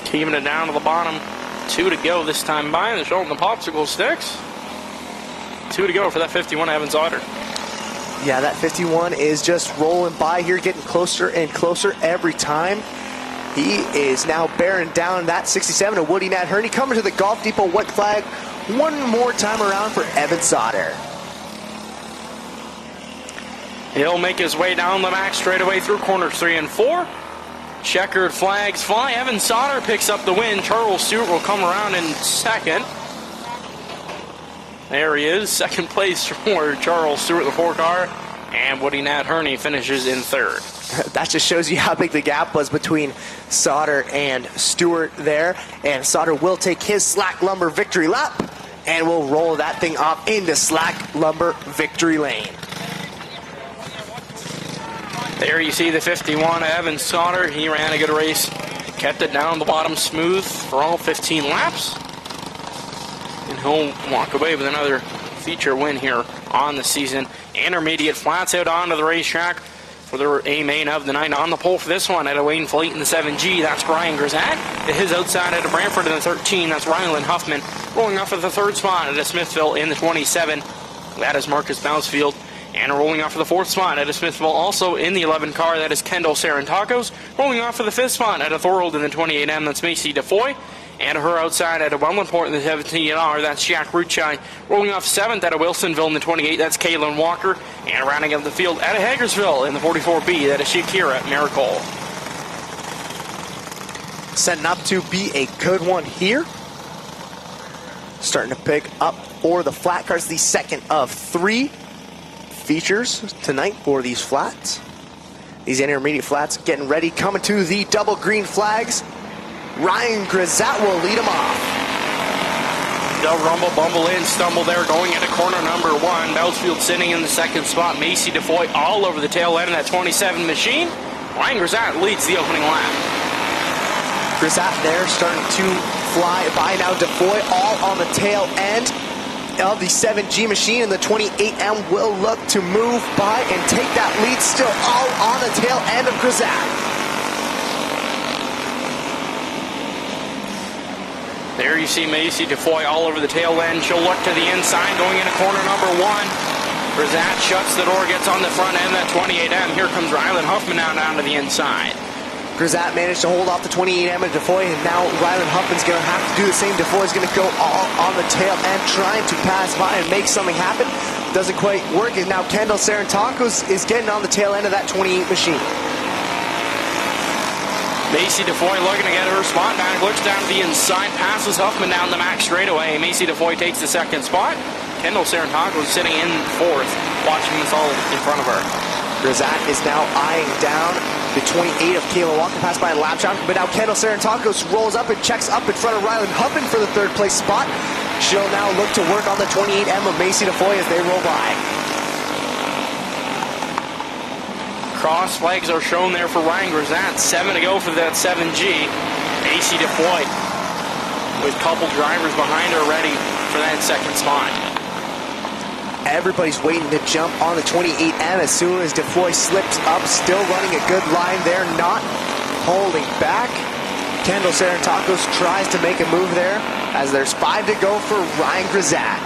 Keeping it down to the bottom. 2 to go this time by. They're showing the popsicle sticks. 2 to go for that 51 Evan Sauter. Yeah, that 51 is just rolling by here, getting closer and closer every time. He is now bearing down that 67 of Woody Nat Herney. Coming to the Golf Depot white flag one more time around for Evan Sauter. He'll make his way down the back straightaway through corners 3 and 4. Checkered flags fly. Evan Sauter picks up the win. Charles Stewart will come around in second. There he is, second place for Charles Stewart, the 4 car, and Woody Nat Herney finishes in third. That just shows you how big the gap was between Sauter and Stewart there. And Sauter will take his Slack Lumber victory lap and will roll that thing off into Slack Lumber victory lane. There you see the 51 Evan Sauter. He ran a good race, kept it down the bottom smooth for all 15 laps. And he'll walk away with another feature win here on the season. Intermediate flats out onto the racetrack for the A main of the night. On the pole for this one at a Wayne Fleet in the 7G, that's Brian Grzak. To his outside at a Brantford in the 13, that's Rylan Huffman. Rolling off at the 3rd spot at a Smithville in the 27, that is Marcus Bousfield. And rolling off for the 4th spot at a Smithville, also in the 11 car, that is Kendall Sarantakos. Rolling off for the 5th spot at a Thorold in the 28M, that's Macy DeFoy. And her outside at a Wellandport in the 17R, that's Jack Ruchai. Rolling off 7th at a Wilsonville in the 28, that's Kaylin Walker. And rounding up the field at a Hagersville in the 44B, that is Shakira Miracle. Setting up to be a good one here. Starting to pick up for the flat cars, the second of 3 features tonight for these flats. These intermediate flats getting ready, coming to the double green flags. Ryan Grzak will lead them off. They'll rumble, bumble in, stumble there, going into corner number 1. Bousfield sitting in the 2nd spot. Macy DeFoy all over the tail end of that 27 machine. Ryan Grzak leads the opening lap. Grzak there starting to fly by now. DeFoy all on the tail end of the 7G machine, and the 28M will look to move by and take that lead, still all on the tail end of Grzak. There you see Macy DeFoy all over the tail end. She'll look to the inside, going into corner number 1. Grzak shuts the door, gets on the front end of that 28M. Here comes Rylan Huffman now down to the inside. Grisat managed to hold off the 28M of DeFoy, and now Ryland Huffman's going to have to do the same. DeFoy's going to go all on the tail end, trying to pass by and make something happen. Doesn't quite work, and now Kendall Sarantakos is getting on the tail end of that 28 machine. Macy DeFoy looking to get her spot back, looks down to the inside, passes Huffman down the max straightaway. Macy DeFoy takes the second spot. Kendall Sarantakos sitting in fourth, watching this all in front of her. Grisat is now eyeing down the 28 of Kayla Walker, passed by a lap shot, but now Kendall Sarantakos rolls up and checks up in front of Ryland Huffman for the third place spot. She'll now look to work on the 28M of Macy DeFoy as they roll by. Cross flags are shown there for Ryan Grisat. 7 to go for that 7G. Macy DeFoy with a couple drivers behind her ready for that second spot. Everybody's waiting to jump on the 28M as soon as DeFoy slips up. Still running a good line there, not holding back. Kendall Sarantakos tries to make a move there as there's 5 to go for Ryan Grisat.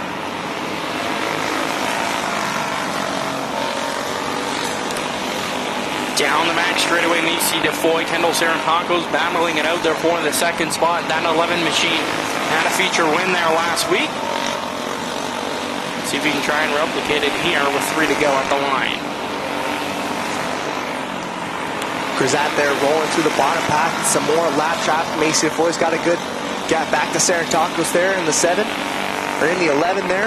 Down the max straightaway, Macy DeFoy. Kendall Sarantakos battling it out there for the second spot. That 11 machine had a feature win there last week. See if we can try and replicate it here with 3 to go at the line. Grisat there rolling through the bottom path. Some more lap traffic. Macy DeFoy's got a good gap back to Sarantakos there in the 7, or in the 11 there.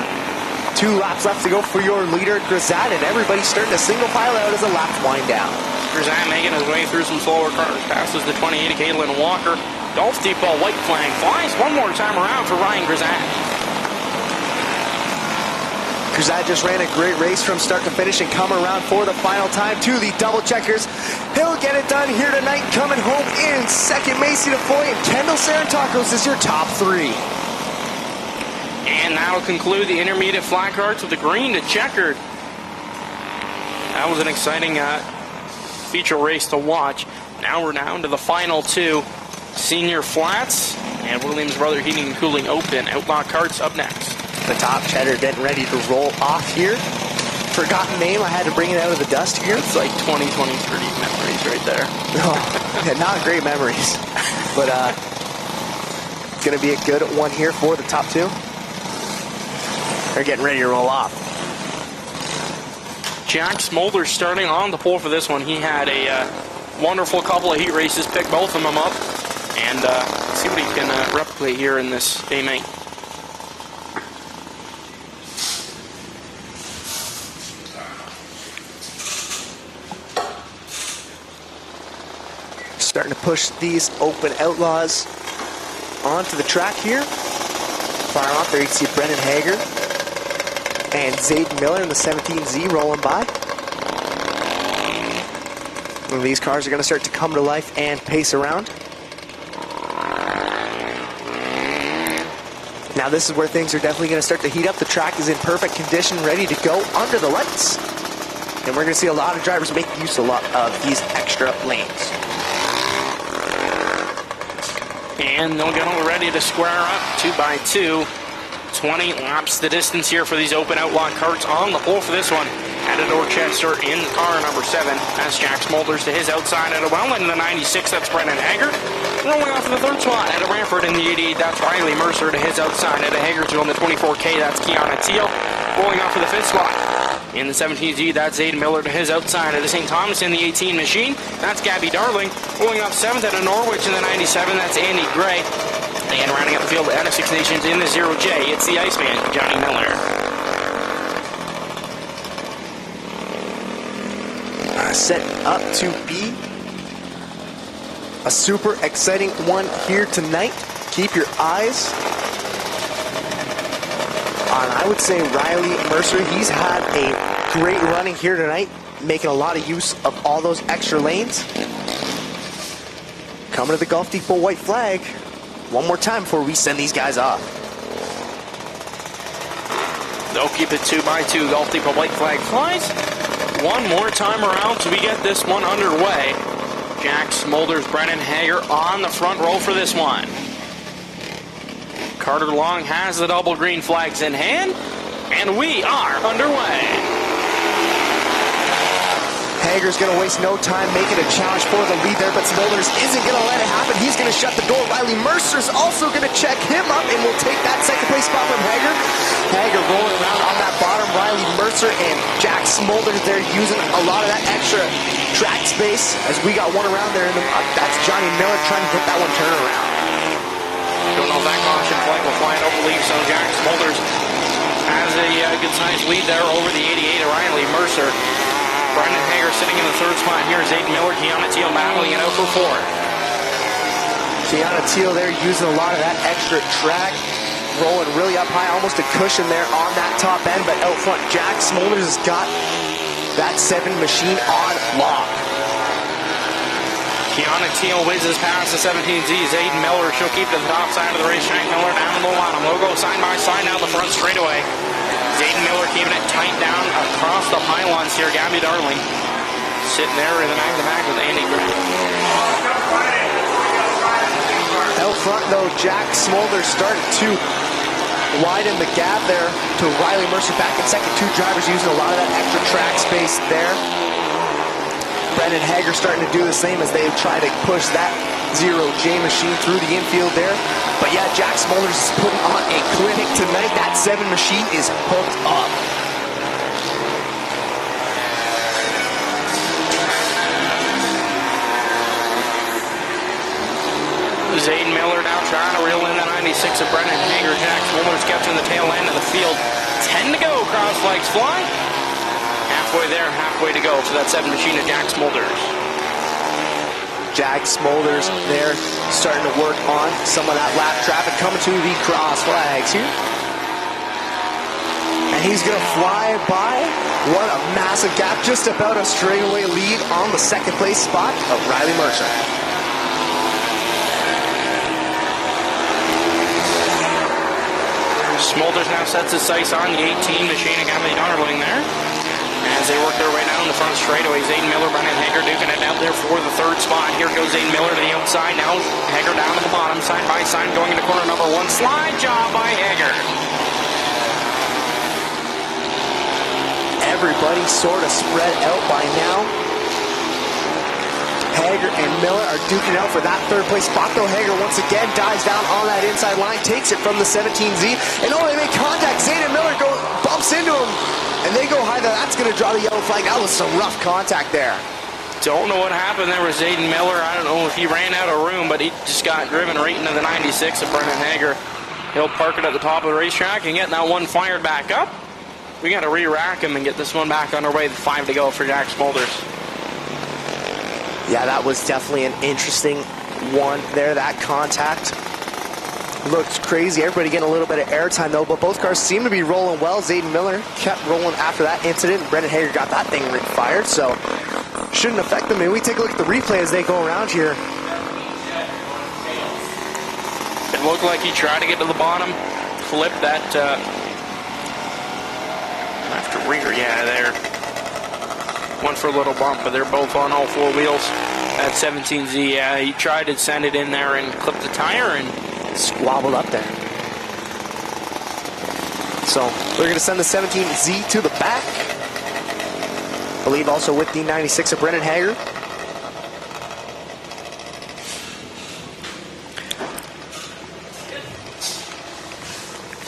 2 laps left to go for your leader, Grisat, and everybody's starting to single file out as the laps wind down. Grisat making his way through some slower cars. Passes the 28 of Caitlin Walker. Golf Depot white flag flies one more time around for Ryan Grisat. Grisat just ran a great race from start to finish and come around for the final time to the double checkers. He'll get it done here tonight, coming home in second. Macy DeFoy and Kendall Sarantakos is your top 3. And that'll conclude the intermediate flat carts with the green to checkered. That was an exciting feature race to watch. Now we're down to the final 2 senior flats and Williams Brother Heating and Cooling Open. Outlaw Karts up next. The top cheddar getting ready to roll off here. Forgotten name, I had to bring it out of the dust here. It's like 20, 30 memories right there. Oh, yeah, not great memories. But it's going to be a good one here for the top 2. They're getting ready to roll off. Jack Smolder starting on the pole for this one. He had a wonderful couple of heat races, picked both of them up, and see what he can replicate here in this day mate. Starting to push these Open Outlaws onto the track here. Fire off there, you can see Brendan Hager and Zayden Miller in the 17Z rolling by. And these cars are going to start to come to life and pace around. Now this is where things are definitely going to start to heat up. The track is in perfect condition, ready to go under the lights. And we're going to see a lot of drivers make use of these extra lanes. And they'll get all ready to square up 2 by 2. 20 laps the distance here for these Open Outlaw Karts. On the pole for this one, Ada Dorchester in car number 7. That's Jack Smolders to his outside at a well into the 96. That's Brendan Hager. Rolling off to the 3rd spot at a Ranford in the 88. That's Riley Mercer to his outside at a Hager's on the 24K. That's Kiana Teal. Rolling off to the 5th spot in the 17G. That's Zayden Miller to his outside at the St. Thomas in the 18 machine. That's Gabby Darling. Rolling off 7th at a Norwich in the 97. That's Andy Gray. And rounding up the field at Six Nations in the 0J, it's the Iceman, Johnny Miller. Set up to be a super exciting one here tonight. Keep your eyes on, I would say, Riley Mercer. He's had a great running here tonight, making a lot of use of all those extra lanes. Coming to the Golf Depot white flag one more time before we send these guys off. They'll keep it 2 by 2. Golf Depot white flag flies one more time around so we get this one underway. Jack Smolders, Brennan Hager on the front row for this one. Carter Long has the double green flags in hand, and we are underway. Hager's going to waste no time making a challenge for the lead there, but Smolders isn't going to let it happen. He's going to shut the door. Riley Mercer's also going to check him up and will take that second place spot from Hager. Hager rolling around on that bottom. Riley Mercer and Jack Smolders there using a lot of that extra track space as we got one around there. That's Johnny Miller trying to get that one turned around. Don't know if that caution flag will fly it over leave, so Jack Smolders has a good sized lead there over the 88 of Riley Mercer. Brendan Hager sitting in the third spot here. Zayden Miller, Keanu Teal battling it out for fourth. Keanu Teal there using a lot of that extra track, rolling really up high, almost a cushion there on that top end, but out front, Jack Smolders has got that 7 machine on lock. Keanu Teal whizzes past the 17Z. Zayden Miller, she'll keep to the top side of the racetrack. Miller down in the bottom. They'll go side by side now the front straightaway. Zayden Miller keeping it tight down across the pylons here. Gabby Darling sitting there in the back with Andy Gray. Out front though, Jack Smolders started to widen the gap there to Riley Mercer back in second. 2 drivers using a lot of that extra track space there. Brendan Hager starting to do the same as they try to push that 0J machine through the infield there. But yeah, Jack Smolders is putting on a clinic tonight. That 7 machine is hooked up. Zayden Miller now trying to reel in the 96 of Brendan Hager. Jack Smolders kept in the tail end of the field. 10 to go, cross flags fly. Halfway there, halfway to go for that 7 machine of Jack Smolders. Jack Smolders there starting to work on some of that lap traffic coming to the cross flags here. And he's going to fly by. What a massive gap. Just about a straightaway lead on the second place spot of Riley Mercer. Smolders now sets his sights on the 18 machine of Gabby Darling there. As they work their way down the front straightaway, Zayden Miller, Brendan Hager duking it out there for the third spot. Here goes Zayden Miller to the outside. Now Hager down to the bottom, side by side, going into corner number 1. Slide job by Hager. Everybody sort of spread out by now. Hager and Miller are duking out for that third place spot, though. Hager once again dives down on that inside line, takes it from the 17Z, and they make contact. Zayden Miller bumps into him, and they go high. That's going to draw the yellow flag. That was some rough contact there. Don't know what happened there with Zayden Miller. I don't know if he ran out of room, but he just got driven right into the 96 of Brendan Hager. He'll park it at the top of the racetrack and get that one fired back up. We got to re-rack him and get this one back underway. 5 to go for Jack Smolders. Yeah, that was definitely an interesting one there. That contact looked crazy. Everybody getting a little bit of airtime though, but both cars seem to be rolling well. Zayden Miller kept rolling after that incident. Brendan Hager got that thing fired, so shouldn't affect them. Maybe we take a look at the replay as they go around here. It looked like he tried to get to the bottom, flip that left to rear. Yeah, there. One for a little bump, but they're both on all 4 wheels. That 17Z, yeah, he tried to send it in there and clip the tire and squabbled up there. So we're going to send the 17Z to the back. I believe also with the 96 of Brendan Hager.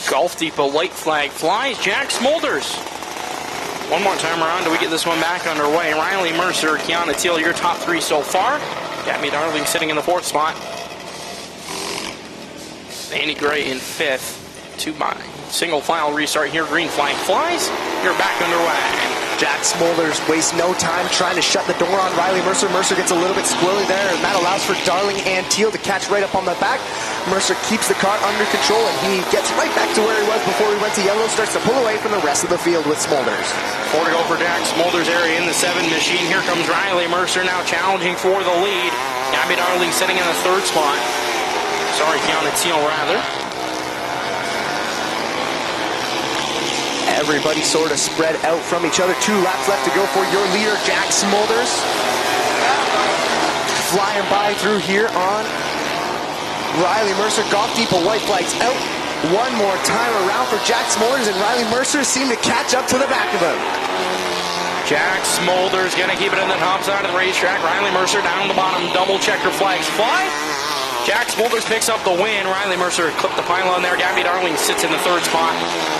Golf Depot light flag flies. Jack Smolders. One more time around, do we get this one back underway? Riley Mercer, Keanu Teal, your top 3 so far. Gabby Darling sitting in the 4th spot. Andy Gray in 5th. 2 by single file restart here. Green flag flies. You're back underway. Jack Smolders wastes no time trying to shut the door on Riley Mercer. Mercer gets a little bit squirrely there, and that allows for Darling and Teal to catch right up on the back. Mercer keeps the car under control, and he gets right back to where he was before he went to yellow. Starts to pull away from the rest of the field with Smolders. 4 to go for Jack Smolders area in the 7 machine. Here comes Riley Mercer now challenging for the lead. Gabby Darling sitting in the 3rd spot. Sorry, Keanu Teal rather. Everybody sort of spread out from each other. 2 laps left to go for your leader, Jack Smolders. Flying by through here on Riley Mercer. Golf Depot white flags out. One more time around for Jack Smolders, and Riley Mercer seemed to catch up to the back of him. Jack Smolder's going to keep it in the top side of the racetrack. Riley Mercer down the bottom. Double checker flags fly. Jack Smolders picks up the win. Riley Mercer clipped the pylon there. Gabby Darling sits in the third spot.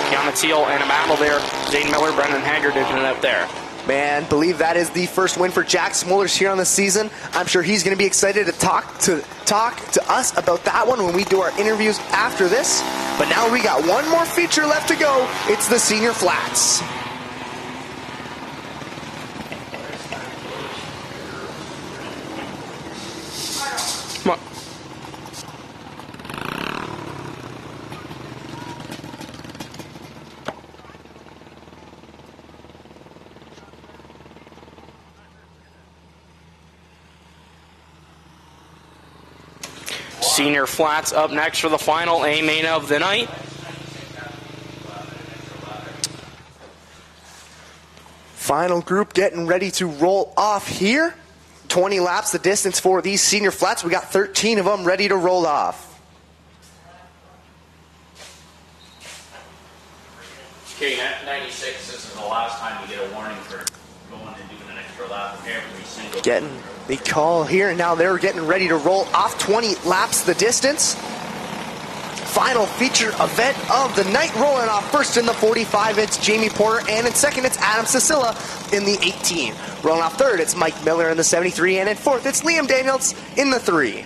Kiana Teal and a battle there. Zane Miller, Brendan Haggard digging it out there. Man, believe that is the first win for Jack Smolders here on the season. I'm sure he's going to be excited to talk to us about that one when we do our interviews after this. But now we got one more feature left to go. It's the Senior Flats. Come on. Senior Flats up next for the final A main of the night. Final group getting ready to roll off here. 20 laps the distance for these Senior Flats. We got 13 of them ready to roll off. Okay, 96, this is the last time we get a warning for going and doing an extra lap every single Getting the call here, and now they're getting ready to roll off. 20 laps the distance. Final feature event of the night. Rolling off first in the 45, it's Jamie Porter, and in second, it's Adam Cecilla in the 18. Rolling off third, it's Mike Miller in the 73, and in fourth, it's Liam Daniels in the 3.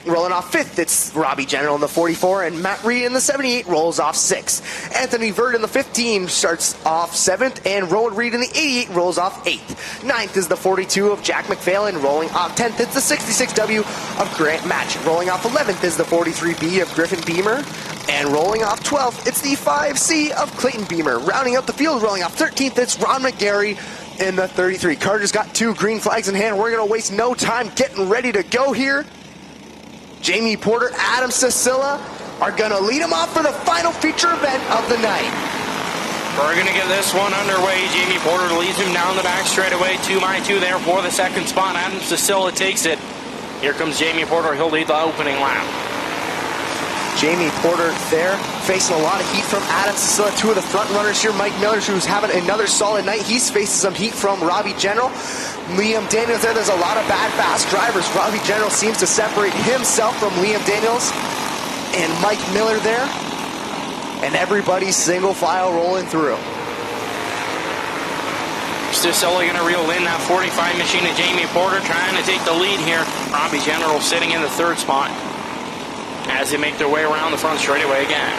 Rolling off fifth, it's Robbie General in the 44, and Matt Reed in the 78 rolls off 6th. Anthony Verd in the 15 starts off 7th, and Rowan Reed in the 88 rolls off 8th. 9th is the 42 of Jack McPhail, rolling off 10th, it's the 66W of Grant Match. Rolling off 11th is the 43B of Griffin Beamer, and rolling off 12th, it's the 5C of Clayton Beamer. Rounding out the field, rolling off 13th, it's Ron McGarry in the 33. Carter's got 2 green flags in hand. We're going to waste no time getting ready to go here. Jamie Porter, Adam Cecilla are going to lead him off for the final feature event of the night. We're going to get this one underway. Jamie Porter leads him down the back straightaway. 2x2 there for the second spot. Adam Cecilla takes it. Here comes Jamie Porter. He'll lead the opening lap. Jamie Porter there, facing a lot of heat from Adam Cecilla. 2 of the front runners here. Mike Miller, who's having another solid night. He's facing some heat from Robbie General. Liam Daniels there. There's a lot of bad, fast drivers. Robbie General seems to separate himself from Liam Daniels. And Mike Miller there. And everybody's single file rolling through. Cecilla going to reel in that 45 machine of Jamie Porter, trying to take the lead here. Robbie General sitting in the third spot as they make their way around the front straightaway again.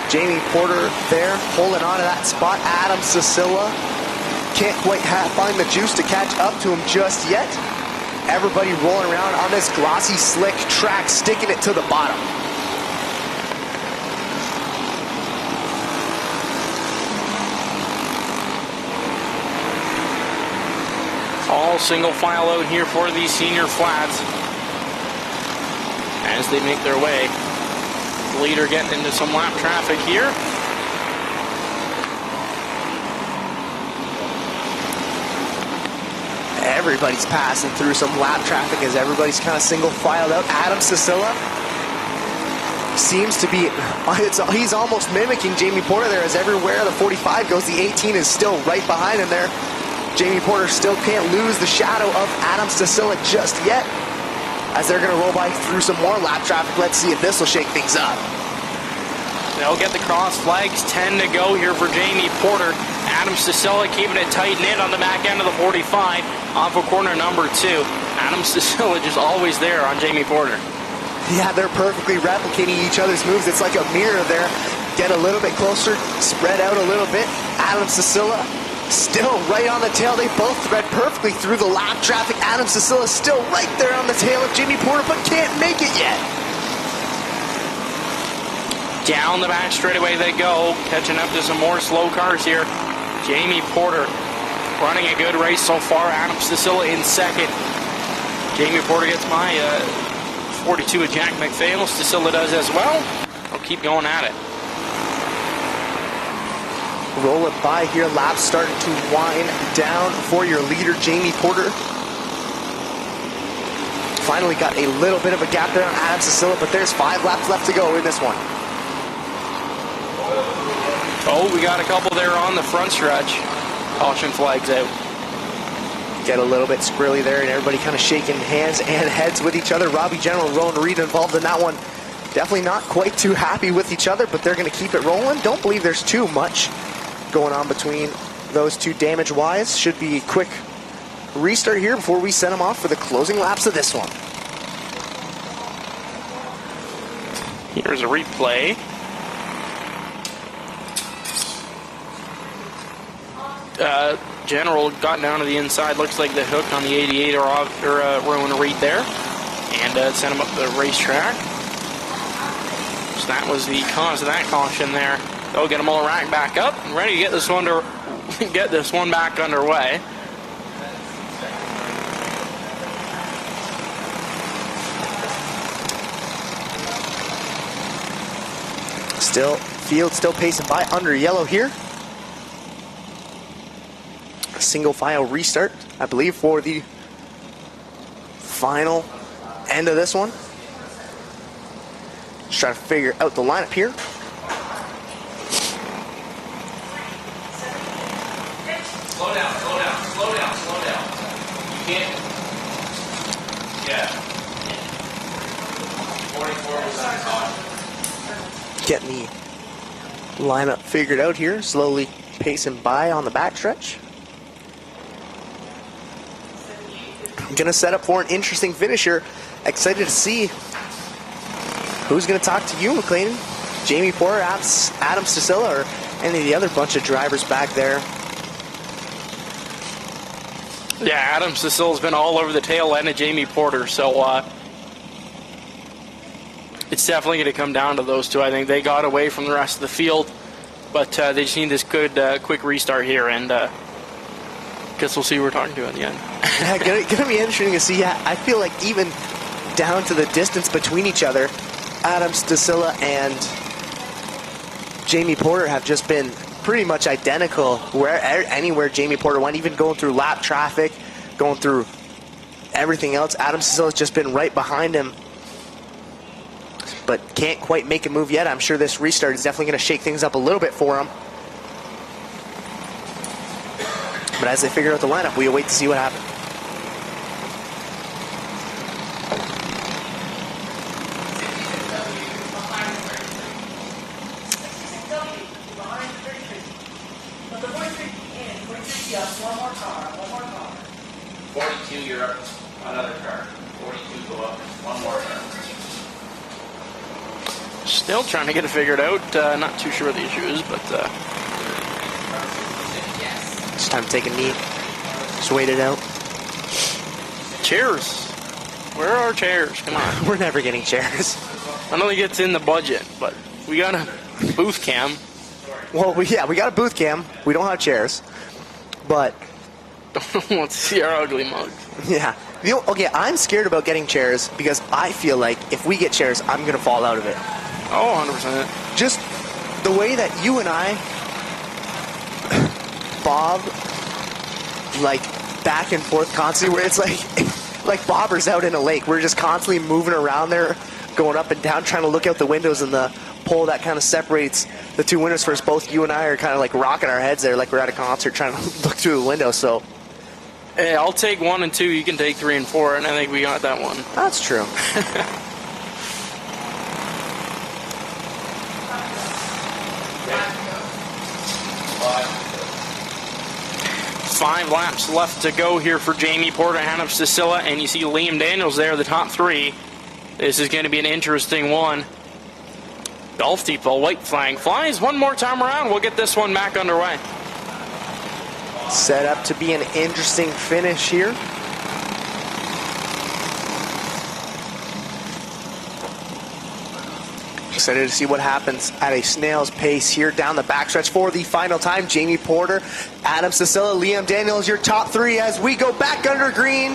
Jamie Porter there, holding on to that spot. Adam Cecilla can't quite find the juice to catch up to him just yet. Everybody rolling around on this glossy, slick track, sticking it to the bottom. All single file out here for these Senior Flats as they make their way. The leader getting into some lap traffic here. Everybody's passing through some lap traffic as everybody's kind of single filed out. Adam Cecilla seems to be, he's almost mimicking Jamie Porter there, as everywhere the 45 goes, the 18 is still right behind him there. Jamie Porter still can't lose the shadow of Adam Cecilla just yet, as they're going to roll by through some more lap traffic. Let's see if this will shake things up. They'll get the cross flags. 10 to go here for Jamie Porter. Adam Cecilla keeping it tight knit on the back end of the 45 off of corner number 2. Adam Cecilla just always there on Jamie Porter. Yeah, they're perfectly replicating each other's moves. It's like a mirror there. Get a little bit closer, spread out a little bit. Adam Cecilla still right on the tail. They both thread perfectly through the lap traffic. Adam Cecilla still right there on the tail of Jamie Porter, but can't make it yet. Down the back straightaway they go, catching up to some more slow cars here. Jamie Porter running a good race so far. Adam Cecilla in second. Jamie Porter gets by 42 of Jack McPhail. Cecilla does as well. They'll keep going at it. Roll it by here. Laps starting to wind down for your leader, Jamie Porter. Finally got a little bit of a gap there on Adam Cecilla, but there's 5 laps left to go in this one. Oh, we got a couple there on the front stretch. caution flags out. Get a little bit squirrely there, and everybody kind of shaking hands and heads with each other. Robbie General and Rowan Reed involved in that one. Definitely not quite too happy with each other, but they're going to keep it rolling. Don't believe there's too much going on between those two damage-wise. Should be a quick restart here before we send them off for the closing laps of this one. Here's a replay. General got down to the inside. Looks like the hook on the 88 or Rowan Reed there, and sent him up the racetrack. So that was the cause of that caution there. They'll get them all racked back up and ready to get this one back underway. Field still pacing by under yellow here. A single file restart, I believe, for the final end of this one. Just trying to figure out the lineup here. Slow down, slow down, slow down, slow down. You can't. Yeah. 44 was on caution. Getting the lineup figured out here, slowly pacing by on the backstretch. I'm gonna set up for an interesting finish here. Excited to see who's gonna talk to you, McLean. Jamie Porter, Adam Sicilla, or any of the other bunch of drivers back there. Yeah, Adam Sicilla's been all over the tail end of Jamie Porter, so it's definitely going to come down to those two. I think they got away from the rest of the field, but they just need this good, quick restart here, and guess we'll see who we're talking to in the end. Yeah, gonna be interesting to see. I feel like even down to the distance between each other, Adam Sicilla and Jamie Porter have just been pretty much identical anywhere Jamie Porter went, even going through lap traffic, going through everything else. Adam Sicilla's just been right behind him, but can't quite make a move yet. I'm sure this restart is definitely going to shake things up a little bit for him. But as they figure out the lineup, we await to see what happens. One more car. 42, you're up. Another car. 42, go up. One more car. Still trying to get it figured out. Not too sure what the issue is, but It's time to take a knee. Just wait it out. chairs. Where are our chairs? Come on. We're never getting chairs. I don't think it's in the budget, but we got a booth cam. Well, we got a booth cam. We don't have chairs. But, Let's see our ugly mugs. yeah. Okay, I'm scared about getting chairs because I feel like if we get chairs, I'm going to fall out of it. Oh, 100%. Just the way that you and I bob, like, back and forth constantly, where it's like bobbers out in a lake. We're just constantly moving around there, going up and down, trying to look out the windows, and the pole that kind of separates the two windows for us, both you and I are kind of like rocking our heads there like we're at a concert trying to look through the window. So Hey, I'll take 1 and 2. You can take 3 and 4, and I think we got that one. that's true. 5 laps left to go here for Jamie Porter, Hannah Sicilla, and you see Liam Daniels there, the top 3. This is going to be an interesting one. Golf Depot white flag flies one more time around. We'll get this one back underway. Set up to be an interesting finish here. Excited to see what happens at a snail's pace here down the backstretch for the final time. Jamie Porter, Adam Sicilla, Liam Daniels, your top 3 as we go back under green.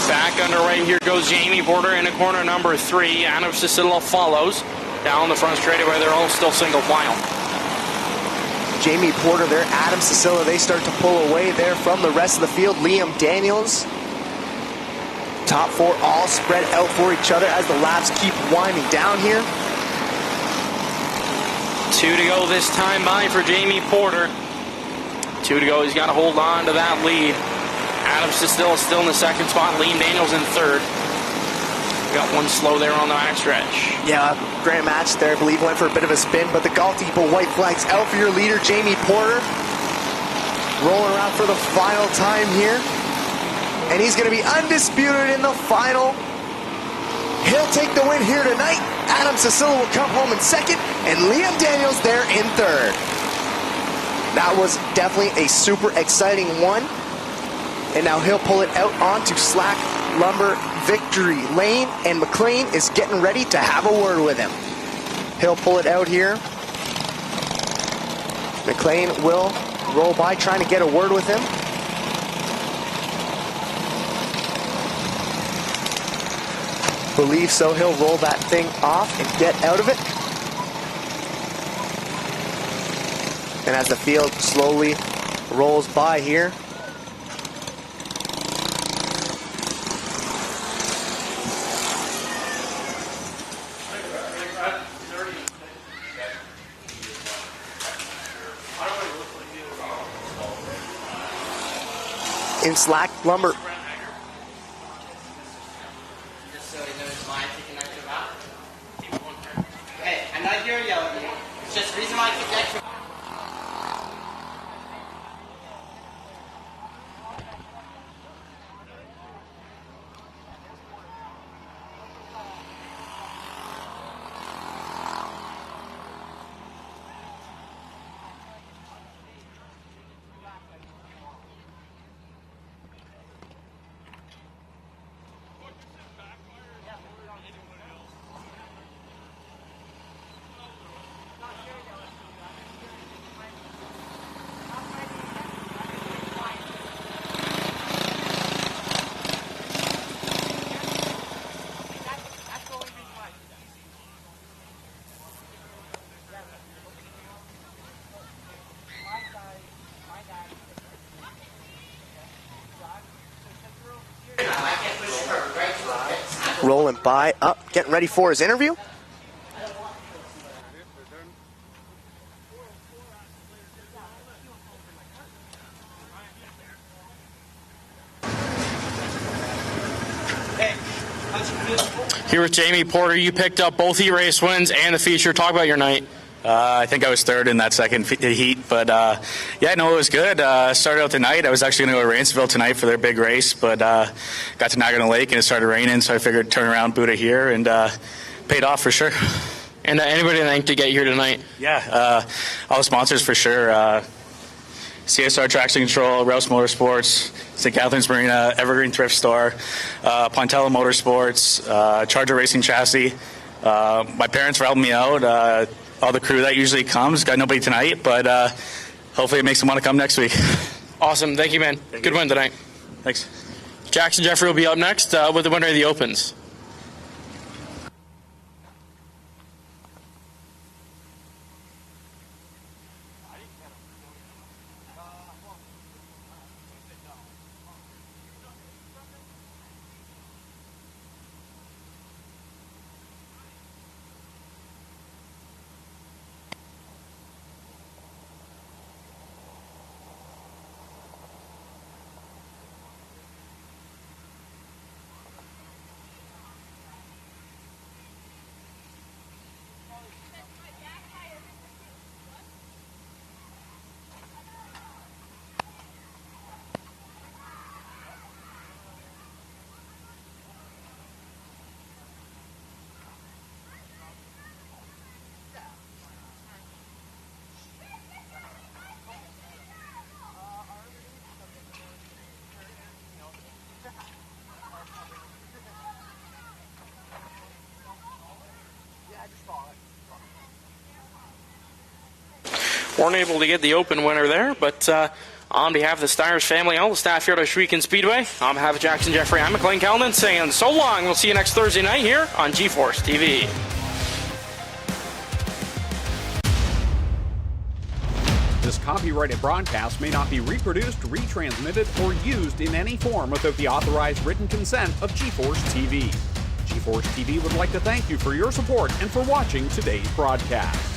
Back underway, here goes Jamie Porter into corner number 3. Adam Sicilla follows. Down the front straightaway, they're all still single file. Jamie Porter there, Adam Sicilla, they start to pull away there from the rest of the field. Liam Daniels, top 4 all spread out for each other as the laps keep winding down here. 2 to go this time by for Jamie Porter. 2 to go. He's got to hold on to that lead. Adams is still in the second spot. Liam Daniels in third. Got one slow there on the backstretch. Yeah, great match there. I believe went for a bit of a spin, but the Golf Depot white flags out for your leader, Jamie Porter. Rolling around for the final time here. And he's going to be undisputed in the final. He'll take the win here tonight. Adam Cecilla will come home in second, and Liam Daniels there in third. That was definitely a super exciting one. And now he'll pull it out onto Slack Lumber Victory Lane, and McLean is getting ready to have a word with him. He'll pull it out here. McLean will roll by trying to get a word with him. Believe so. He'll roll that thing off and get out of it. And as the field slowly rolls by here, in Slack Lumber. Hey, I'm not here yelling at you. It's just the reason why I kicked extra. Rolling by, up, getting ready for his interview. Here with Jamie Porter, you picked up both heat race wins and the feature. Talk about your night. I think I was third in that second heat, but yeah, no, it was good. Started out the night. I was actually going to go to Rainsville tonight for their big race, but got to Niagara Lake and it started raining, so I figured turn around, boot it here, and paid off for sure. And anybody to thank to get here tonight? Yeah, all the sponsors for sure. CSR Traction Control, Rouse Motorsports, St. Catharines Marina, Evergreen Thrift Store, Pontella Motorsports, Charger Racing Chassis. My parents for helping me out. All the crew that usually comes. Got nobody tonight, but hopefully it makes them want to come next week. Awesome. Thank you, man. Good win tonight. Thanks. Jackson Jeffrey will be up next with the winner of the Opens. Weren't able to get the Open winner there, but on behalf of the Stires family, all the staff here at Ohsweken Speedway, on behalf of Jackson Jeffrey, I'm McLean Kellman saying so long. We'll see you next Thursday night here on GeForce TV. This copyrighted broadcast may not be reproduced, retransmitted, or used in any form without the authorized written consent of GeForce TV. GeForce TV would like to thank you for your support and for watching today's broadcast.